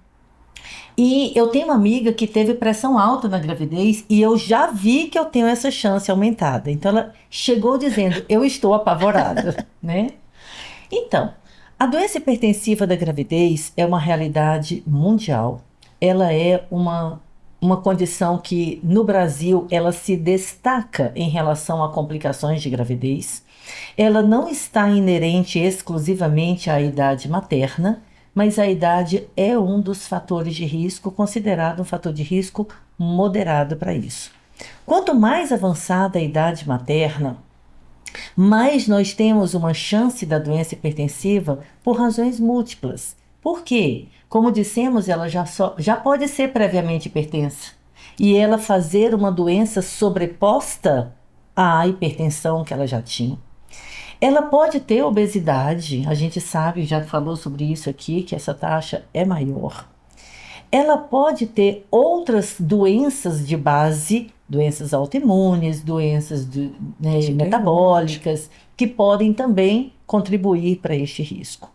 E eu tenho uma amiga que teve pressão alta na gravidez e eu já vi que eu tenho essa chance aumentada. Então ela chegou dizendo, eu estou apavorada, né? Então, a doença hipertensiva da gravidez é uma realidade mundial. Ela é uma condição que no Brasil ela se destaca em relação a complicações de gravidez. Ela não está inerente exclusivamente à idade materna, mas a idade é um dos fatores de risco, considerado um fator de risco moderado para isso. Quanto mais avançada a idade materna, mais nós temos uma chance da doença hipertensiva por razões múltiplas. Por quê? Como dissemos, ela já pode ser previamente hipertensa e ela fazer uma doença sobreposta à hipertensão que ela já tinha. Ela pode ter obesidade, a gente sabe, já falou sobre isso aqui, que essa taxa é maior. Ela pode ter outras doenças de base, doenças autoimunes, doenças metabólicas, que podem também contribuir para este risco.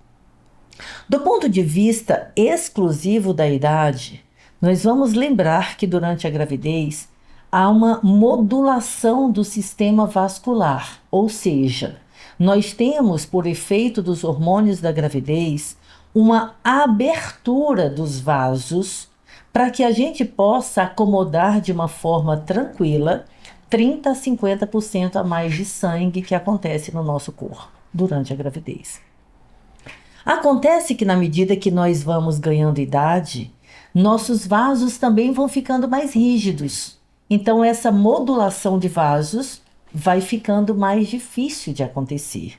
Do ponto de vista exclusivo da idade, nós vamos lembrar que durante a gravidez há uma modulação do sistema vascular, ou seja, nós temos, por efeito dos hormônios da gravidez, uma abertura dos vasos para que a gente possa acomodar de uma forma tranquila 30% a 50% a mais de sangue que acontece no nosso corpo durante a gravidez. Acontece que na medida que nós vamos ganhando idade, nossos vasos também vão ficando mais rígidos. Então essa modulação de vasos vai ficando mais difícil de acontecer.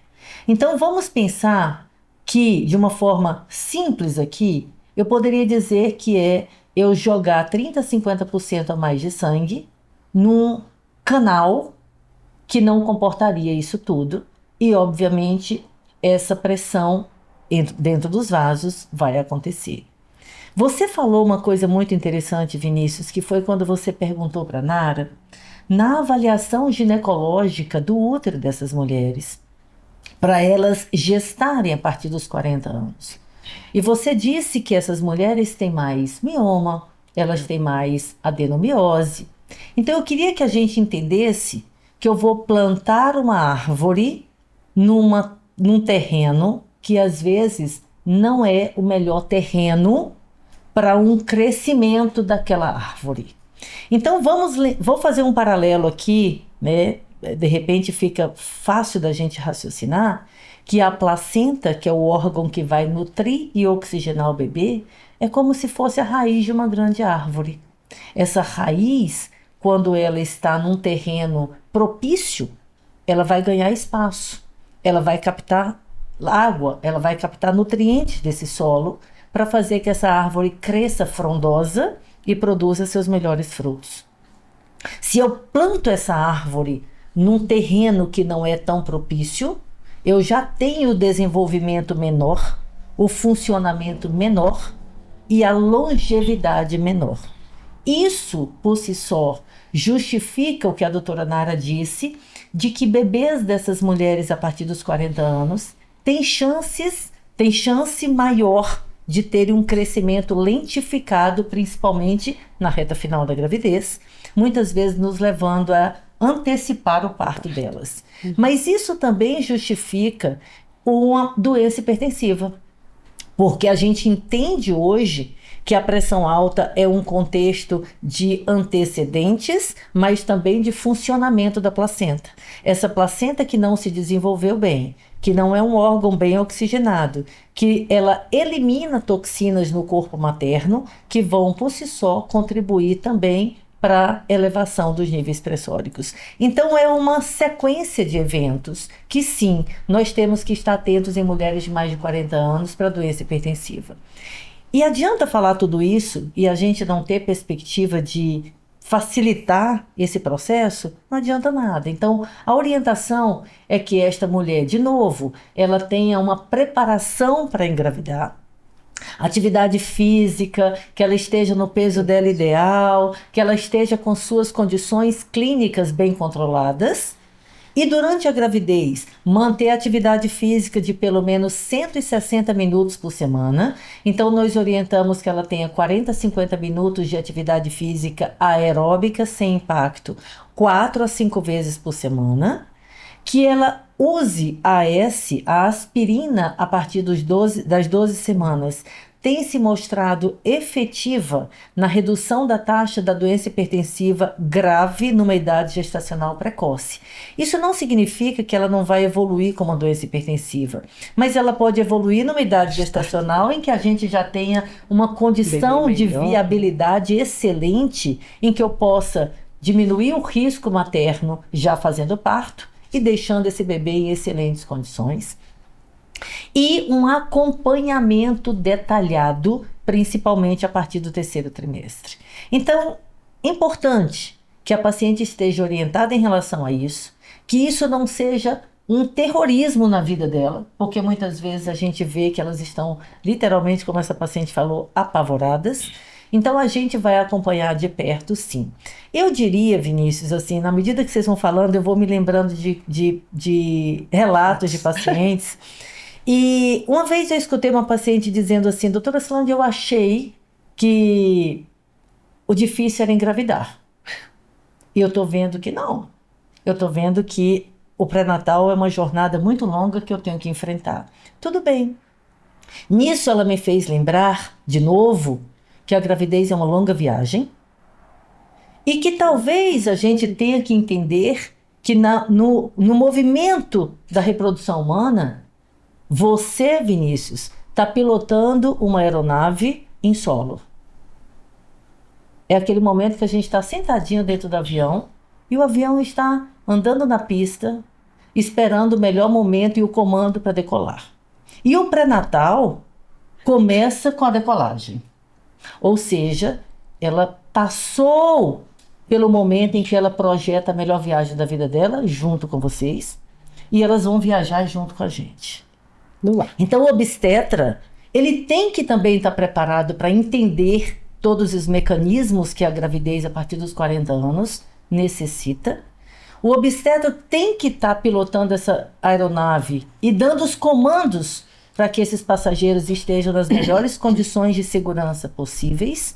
Então vamos pensar que, de uma forma simples aqui, eu poderia dizer que é eu jogar 30% a 50% a mais de sangue num canal que não comportaria isso tudo e, obviamente, essa pressão dentro dos vasos vai acontecer. Você falou uma coisa muito interessante, Vinícius, que foi quando você perguntou para Nara, na avaliação ginecológica do útero dessas mulheres, para elas gestarem a partir dos 40 anos. E você disse que essas mulheres têm mais mioma, elas têm mais adenomiose. Então eu queria que a gente entendesse que eu vou plantar uma árvore num terreno que às vezes não é o melhor terreno para um crescimento daquela árvore. Então vou fazer um paralelo aqui, né? De repente fica fácil da gente raciocinar que a placenta, que é o órgão que vai nutrir e oxigenar o bebê, é como se fosse a raiz de uma grande árvore. Essa raiz, quando ela está num terreno propício, ela vai ganhar espaço, ela vai captar água, ela vai captar nutrientes desse solo para fazer que essa árvore cresça frondosa e produza seus melhores frutos. Se eu planto essa árvore num terreno que não é tão propício, eu já tenho o desenvolvimento menor, o funcionamento menor e a longevidade menor. Isso, por si só, justifica o que a doutora Nara disse, de que bebês dessas mulheres a partir dos 40 anos têm chance maior de terem um crescimento lentificado, principalmente na reta final da gravidez, muitas vezes nos levando a antecipar o parto delas. Mas isso também justifica uma doença hipertensiva, porque a gente entende hoje que a pressão alta é um contexto de antecedentes, mas também de funcionamento da placenta. Essa placenta que não se desenvolveu bem, que não é um órgão bem oxigenado, que ela elimina toxinas no corpo materno, que vão por si só contribuir também para a elevação dos níveis pressóricos. Então é uma sequência de eventos que sim, nós temos que estar atentos em mulheres de mais de 40 anos para a doença hipertensiva. E adianta falar tudo isso e a gente não ter perspectiva de facilitar esse processo? Não adianta nada. Então, a orientação é que esta mulher, de novo, ela tenha uma preparação para engravidar, atividade física, que ela esteja no peso dela ideal, que ela esteja com suas condições clínicas bem controladas. E durante a gravidez, manter a atividade física de pelo menos 160 minutos por semana. Então, nós orientamos que ela tenha 40 a 50 minutos de atividade física aeróbica sem impacto, 4 a 5 vezes por semana. Que ela use a aspirina, a partir das 12 semanas. Tem se mostrado efetiva na redução da taxa da doença hipertensiva grave numa idade gestacional precoce. Isso não significa que ela não vai evoluir como uma doença hipertensiva, mas ela pode evoluir numa idade gestacional em que a gente já tenha uma condição de viabilidade excelente, em que eu possa diminuir o risco materno já fazendo parto e deixando esse bebê em excelentes condições. E um acompanhamento detalhado, principalmente a partir do 3º trimestre. Então, importante que a paciente esteja orientada em relação a isso, que isso não seja um terrorismo na vida dela, porque muitas vezes a gente vê que elas estão, literalmente, como essa paciente falou, apavoradas. Então, a gente vai acompanhar de perto, sim. Eu diria, Vinícius, assim, na medida que vocês vão falando, eu vou me lembrando de relatos de pacientes. E uma vez eu escutei uma paciente dizendo assim: doutora Solange, eu achei que o difícil era engravidar. E eu estou vendo que não. Eu estou vendo que o pré-natal é uma jornada muito longa que eu tenho que enfrentar. Tudo bem. Nisso ela me fez lembrar, de novo, que a gravidez é uma longa viagem e que talvez a gente tenha que entender que no movimento da reprodução humana, você, Vinícius, está pilotando uma aeronave em solo. É aquele momento que a gente está sentadinho dentro do avião e o avião está andando na pista, esperando o melhor momento e o comando para decolar. E o pré-natal começa com a decolagem. Ou seja, ela passou pelo momento em que ela projeta a melhor viagem da vida dela, junto com vocês, e elas vão viajar junto com a gente. Então, o obstetra, ele tem que também estar preparado para entender todos os mecanismos que a gravidez a partir dos 40 anos necessita. O obstetra tem que estar pilotando essa aeronave e dando os comandos para que esses passageiros estejam nas melhores condições de segurança possíveis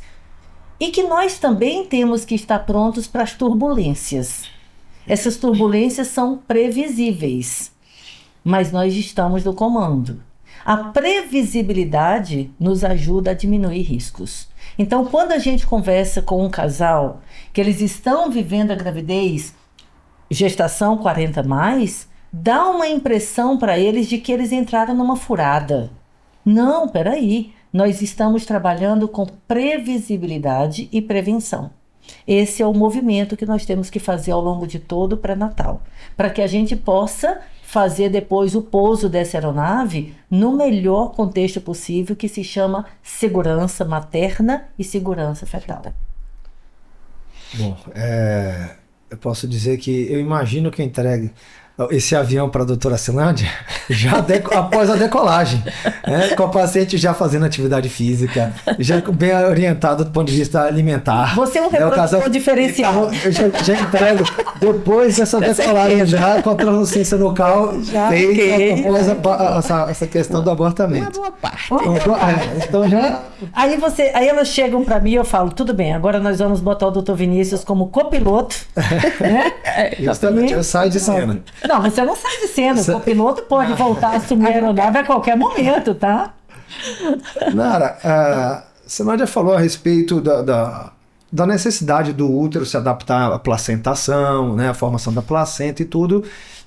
e que nós também temos que estar prontos para as turbulências. Essas turbulências são previsíveis, mas nós estamos no comando. A previsibilidade nos ajuda a diminuir riscos. Então, quando a gente conversa com um casal que eles estão vivendo a gravidez, gestação 40+, dá uma impressão para eles de que eles entraram numa furada. Não, peraí. Nós estamos trabalhando com previsibilidade e prevenção. Esse é o movimento que nós temos que fazer ao longo de todo o pré-natal, para que a gente possa fazer depois o pouso dessa aeronave no melhor contexto possível, que se chama segurança materna e segurança fetal. Bom, eu posso dizer que eu imagino que eu entregue esse avião para a doutora Silândia já após a decolagem, com a paciente já fazendo atividade física, já bem orientado do ponto de vista alimentar. Você é um reprodutor diferencial. Eu já entrego depois dessa decolagem, já com a translucência nucal, após essa questão do abortamento. Uma boa parte. Então já... Aí elas chegam para mim e eu falo, tudo bem, agora nós vamos botar o Dr. Vinícius como copiloto. Né? Justamente, eu saio de cena. Não, você não sai de cena. O copiloto pode voltar a assumir a aeronave a qualquer momento, tá? Nara, a Silândia falou a respeito da necessidade do útero se adaptar à placentação, né, a formação da placenta e tudo.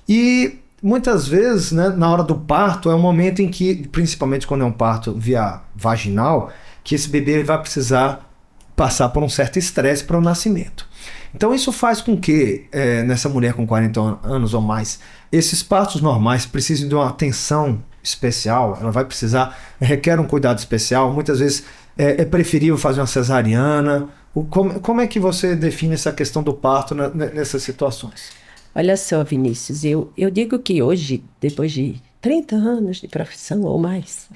E muitas vezes, né, na hora do parto, é um momento em que, principalmente quando é um parto via vaginal, que esse bebê vai precisar passar por um certo estresse para o nascimento. Então isso faz com que, nessa mulher com 40 anos ou mais, esses partos normais precisem de uma atenção especial, ela vai precisar, requer um cuidado especial, muitas vezes é preferível fazer uma cesariana. Como é que você define essa questão do parto nessas situações? Olha só, Vinícius, eu digo que hoje, depois de 30 anos de profissão ou mais,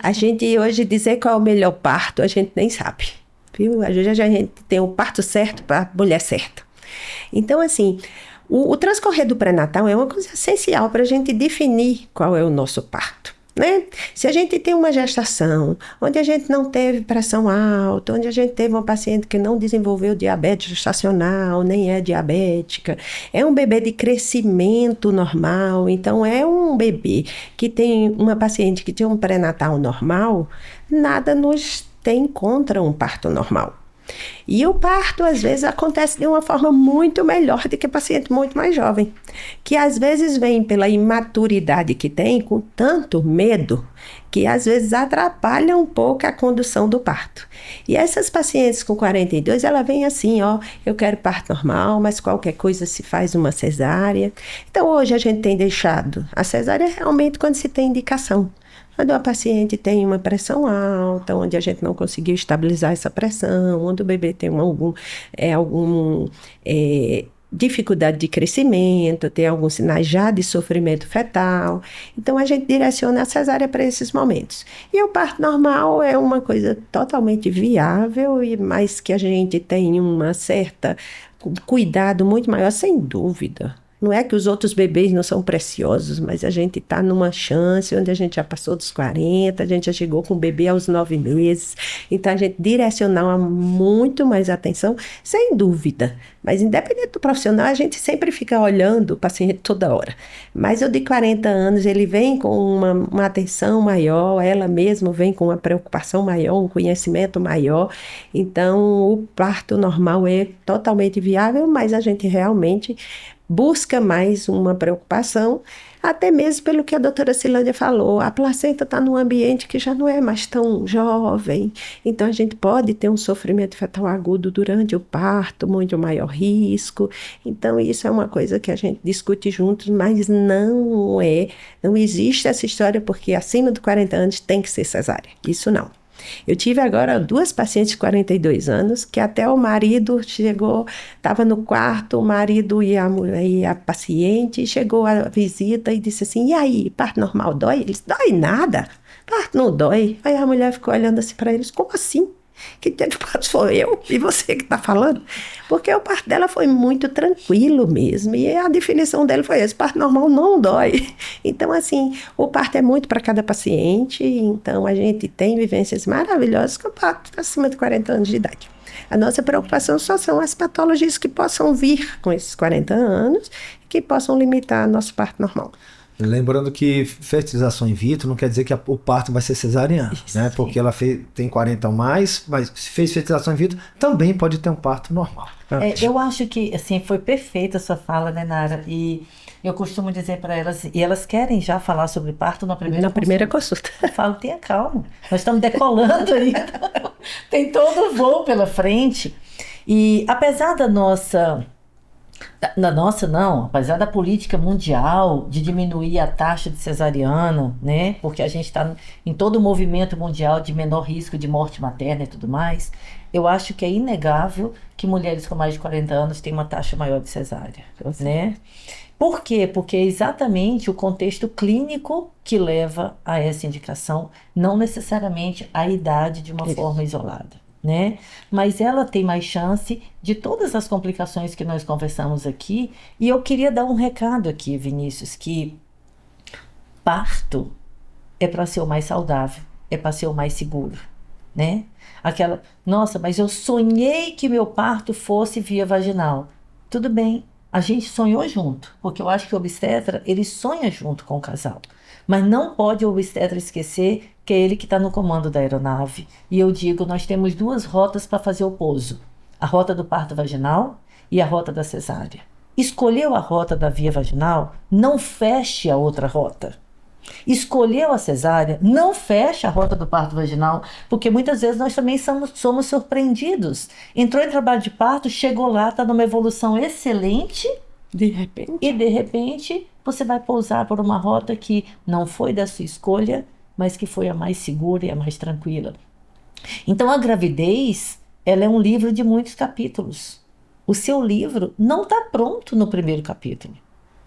a gente hoje dizer qual é o melhor parto, a gente nem sabe. Viu? Às vezes a gente tem o parto certo para a mulher certa. Então, assim, o transcorrer do pré-natal é uma coisa essencial para a gente definir qual é o nosso parto. Né? Se a gente tem uma gestação onde a gente não teve pressão alta, onde a gente teve uma paciente que não desenvolveu diabetes gestacional, nem é diabética, é um bebê de crescimento normal, então é um bebê que tem uma paciente que tem um pré-natal normal, nada nos tem contra um parto normal. E o parto, às vezes, acontece de uma forma muito melhor do que paciente muito mais jovem, que às vezes vem pela imaturidade que tem, com tanto medo, que às vezes atrapalha um pouco a condução do parto. E essas pacientes com 42, ela vem assim, eu quero parto normal, mas qualquer coisa se faz uma cesárea. Então, hoje a gente tem deixado a cesárea realmente quando se tem indicação. Quando a paciente tem uma pressão alta, onde a gente não conseguiu estabilizar essa pressão, onde o bebê tem algum dificuldade de crescimento, tem alguns sinais já de sofrimento fetal. Então, a gente direciona a cesárea para esses momentos. E o parto normal é uma coisa totalmente viável, mas que a gente tem uma certa cuidado muito maior, sem dúvida. Não é que os outros bebês não são preciosos, mas a gente está numa chance onde a gente já passou dos 40, a gente já chegou com o bebê aos 9 meses. Então, a gente direcionar muito mais atenção, sem dúvida. Mas, independente do profissional, a gente sempre fica olhando o paciente toda hora. Mas o de 40 anos, ele vem com uma atenção maior, ela mesma vem com uma preocupação maior, um conhecimento maior. Então, o parto normal é totalmente viável, mas a gente realmente busca mais uma preocupação, até mesmo pelo que a doutora Silândia falou, a placenta está num ambiente que já não é mais tão jovem, então a gente pode ter um sofrimento fetal agudo durante o parto, muito maior risco, então isso é uma coisa que a gente discute juntos, mas não existe essa história porque acima de 40 anos tem que ser cesárea, isso não. Eu tive agora 2 pacientes de 42 anos, que até o marido chegou, estava no quarto, o marido e a paciente, chegou a visita e disse assim, e aí, parto normal dói? Eles, dói nada, parto não dói. Aí a mulher ficou olhando assim para eles, como assim? Que dia de parto sou eu e você que está falando? Porque o parto dela foi muito tranquilo mesmo. E a definição dela foi essa: parto normal não dói. Então, assim, o parto é muito para cada paciente. Então, a gente tem vivências maravilhosas com o parto acima de 40 anos de idade. A nossa preocupação só são as patologias que possam vir com esses 40 anos, que possam limitar nosso parto normal. Lembrando que fertilização in vitro não quer dizer que o parto vai ser cesariano, né? Porque ela tem 40 ou mais, mas se fez fertilização in vitro, também pode ter um parto normal. Eu acho que, assim, foi perfeita a sua fala, né, Nara? E eu costumo dizer para elas, e elas querem já falar sobre parto na primeira consulta. Eu falo, tenha calma, nós estamos decolando ainda, tem todo o voo pela frente. E apesar apesar da política mundial de diminuir a taxa de cesariana, né? Porque a gente está em todo o movimento mundial de menor risco de morte materna e tudo mais, eu acho que é inegável que mulheres com mais de 40 anos têm uma taxa maior de cesárea, né? Por quê? Porque é exatamente o contexto clínico que leva a essa indicação, não necessariamente a idade de uma forma isolada, né? Mas ela tem mais chance de todas as complicações que nós conversamos aqui. E eu queria dar um recado aqui, Vinícius, que parto é para ser o mais saudável, é para ser o mais seguro, né? Nossa, mas eu sonhei que meu parto fosse via vaginal. Tudo bem, a gente sonhou junto, porque eu acho que o obstetra, ele sonha junto com o casal. Mas não pode o obstetra esquecer que é ele que está no comando da aeronave. E eu digo, nós temos 2 rotas para fazer o pouso. A rota do parto vaginal e a rota da cesárea. Escolheu a rota da via vaginal, não feche a outra rota. Escolheu a cesárea, não feche a rota do parto vaginal, porque muitas vezes nós também somos surpreendidos. Entrou em trabalho de parto, chegou lá, está numa evolução excelente, De repente. e de repente você vai pousar por uma rota que não foi da sua escolha, mas que foi a mais segura e a mais tranquila. Então a gravidez, ela é um livro de muitos capítulos. O seu livro não está pronto no primeiro capítulo.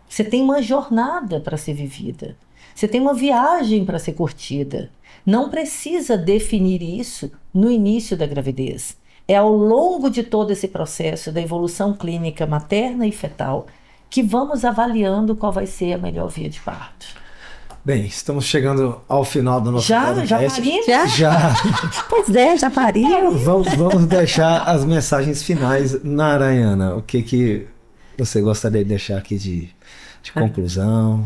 Você tem uma jornada para ser vivida. Você tem uma viagem para ser curtida. Não precisa definir isso no início da gravidez. É ao longo de todo esse processo da evolução clínica materna e fetal que vamos avaliando qual vai ser a melhor via de parto. Bem, estamos chegando ao final do nosso podcast. Já parimos? Já. Pois é, já pariu. Vamos deixar as mensagens finais. Narayana, o que você gostaria de deixar aqui de conclusão?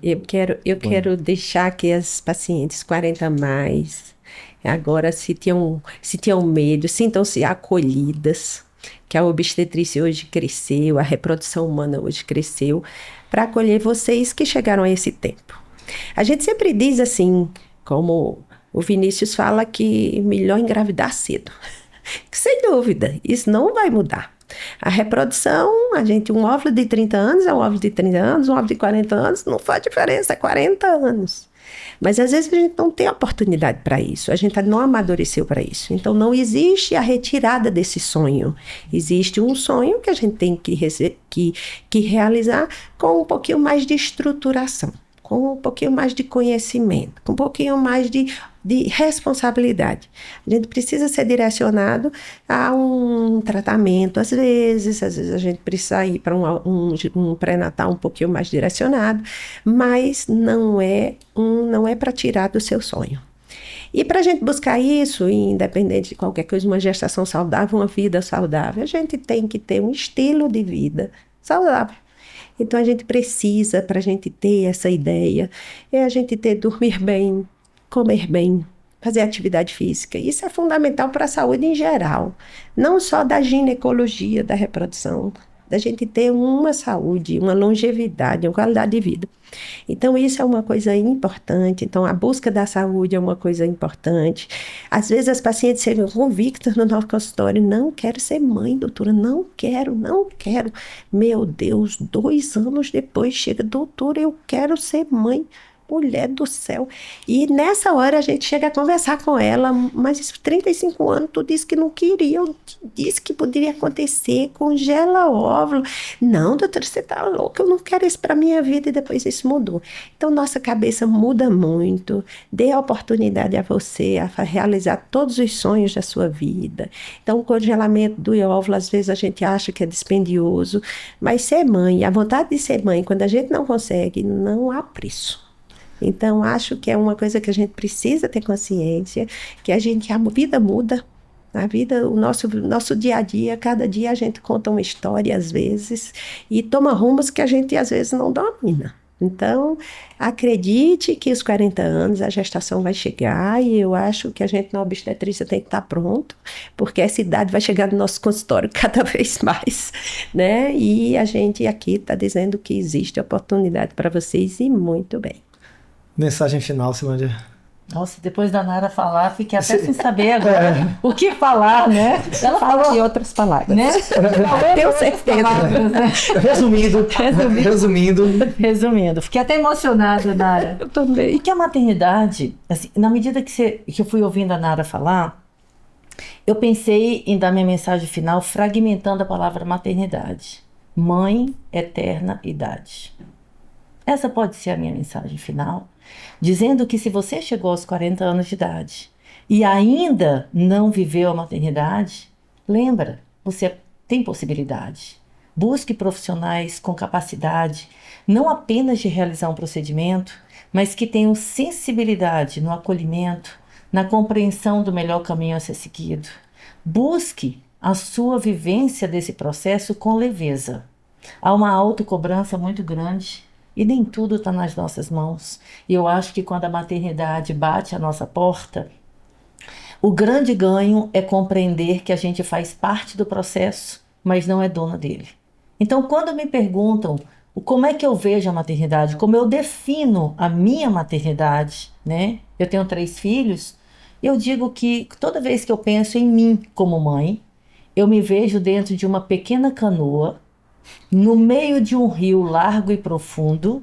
Eu quero deixar que as pacientes 40 a mais, agora se tinham medo, sintam-se acolhidas, que a obstetrícia hoje cresceu, a reprodução humana hoje cresceu, para acolher vocês que chegaram a esse tempo. A gente sempre diz assim, como o Vinícius fala, que melhor engravidar cedo. Sem dúvida, isso não vai mudar. A reprodução, um óvulo de 30 anos é um óvulo de 30 anos, um óvulo de 40 anos, não faz diferença, é 40 anos. Mas às vezes a gente não tem oportunidade para isso, a gente não amadureceu para isso. Então não existe a retirada desse sonho. Existe um sonho que a gente tem que realizar com um pouquinho mais de estruturação, com um pouquinho mais de conhecimento, com um pouquinho mais de responsabilidade. A gente precisa ser direcionado a um tratamento, às vezes a gente precisa ir para um pré-natal um pouquinho mais direcionado, mas não é para tirar do seu sonho. E para a gente buscar isso, independente de qualquer coisa, uma gestação saudável, uma vida saudável, a gente tem que ter um estilo de vida saudável. Então a gente precisa, para a gente ter essa ideia, a gente dormir bem, comer bem, fazer atividade física. Isso é fundamental para a saúde em geral, não só da ginecologia, da reprodução, da gente ter uma saúde, uma longevidade, uma qualidade de vida. Então isso é uma coisa importante. Então a busca da saúde é uma coisa importante. Às vezes as pacientes chegam convictas no nosso consultório: não quero ser mãe, doutora, não quero. Meu Deus, 2 anos depois chega: doutora, eu quero ser mãe. mulher do céu. E nessa hora a gente chega a conversar com ela, mas 35 anos, tu disse que não queria, eu disse que poderia acontecer, congela óvulo. Não, doutora, você tá louca, eu não quero isso para minha vida, e depois isso mudou. Então, nossa cabeça muda muito, dê a oportunidade a você a realizar todos os sonhos da sua vida. Então, o congelamento do óvulo, às vezes a gente acha que é dispendioso, mas ser mãe, a vontade de ser mãe, quando a gente não consegue, não há preço. Então, acho que é uma coisa que a gente precisa ter consciência, que a vida muda, a vida, o nosso dia a dia, cada dia a gente conta uma história, às vezes, e toma rumos que a gente, às vezes, não domina. Então, acredite que os 40 anos a gestação vai chegar, e eu acho que a gente na obstetrícia tem que estar pronto, porque essa idade vai chegar no nosso consultório cada vez mais, né? E a gente aqui está dizendo que existe oportunidade para vocês, e muito bem. Mensagem final, Silândia. Nossa, depois da Nara falar, fiquei até sem saber agora o que falar, né? Ela falou de outras palavras. né? Tenho certeza. Palavras, né? Resumindo, fiquei até emocionada, Nara. Eu também. Porque a maternidade, assim, na medida que eu fui ouvindo a Nara falar, eu pensei em dar minha mensagem final fragmentando a palavra maternidade. Mãe, eterna idade. Essa pode ser a minha mensagem final, dizendo que se você chegou aos 40 anos de idade e ainda não viveu a maternidade, lembra, você tem possibilidade. Busque profissionais com capacidade, não apenas de realizar um procedimento, mas que tenham sensibilidade no acolhimento, na compreensão do melhor caminho a ser seguido. Busque a sua vivência desse processo com leveza. Há uma autocobrança muito grande, e nem tudo está nas nossas mãos. E eu acho que quando a maternidade bate à nossa porta, o grande ganho é compreender que a gente faz parte do processo, mas não é dona dele. Então, quando me perguntam como é que eu vejo a maternidade, como eu defino a minha maternidade, né? Eu tenho 3 filhos, eu digo que toda vez que eu penso em mim como mãe, eu me vejo dentro de uma pequena canoa, no meio de um rio largo e profundo,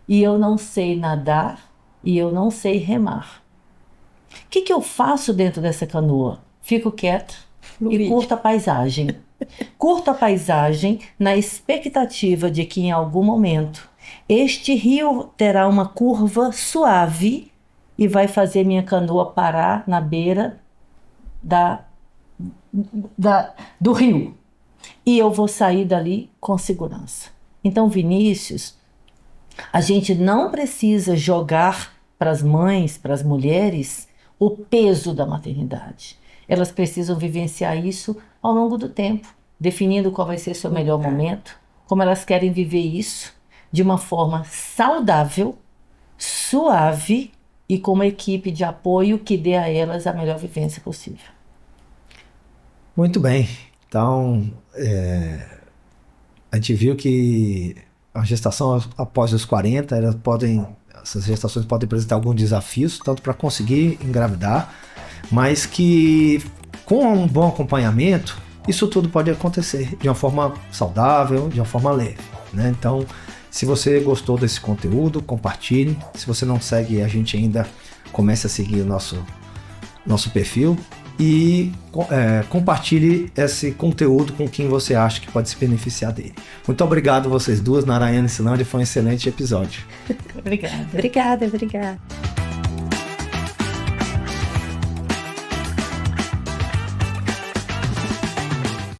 e eu não sei nadar e eu não sei remar. O que eu faço dentro dessa canoa? Fico quieta e curto a paisagem. Curto a paisagem na expectativa de que em algum momento este rio terá uma curva suave e vai fazer minha canoa parar na beira do rio. E eu vou sair dali com segurança. Então, Vinícius, a gente não precisa jogar para as mães, para as mulheres, o peso da maternidade. Elas precisam vivenciar isso ao longo do tempo, definindo qual vai ser seu melhor momento, como elas querem viver isso de uma forma saudável, suave e com uma equipe de apoio que dê a elas a melhor vivência possível. Muito bem. Então, a gente viu que a gestação após os 40, essas gestações podem apresentar alguns desafios, tanto para conseguir engravidar, mas que com um bom acompanhamento, isso tudo pode acontecer de uma forma saudável, de uma forma leve, né? Então, se você gostou desse conteúdo, compartilhe. Se você não segue a gente ainda, comece a seguir o nosso perfil. E compartilhe esse conteúdo com quem você acha que pode se beneficiar dele. Muito obrigado vocês duas, Narayana e Silândia, foi um excelente episódio. Obrigada. Obrigada.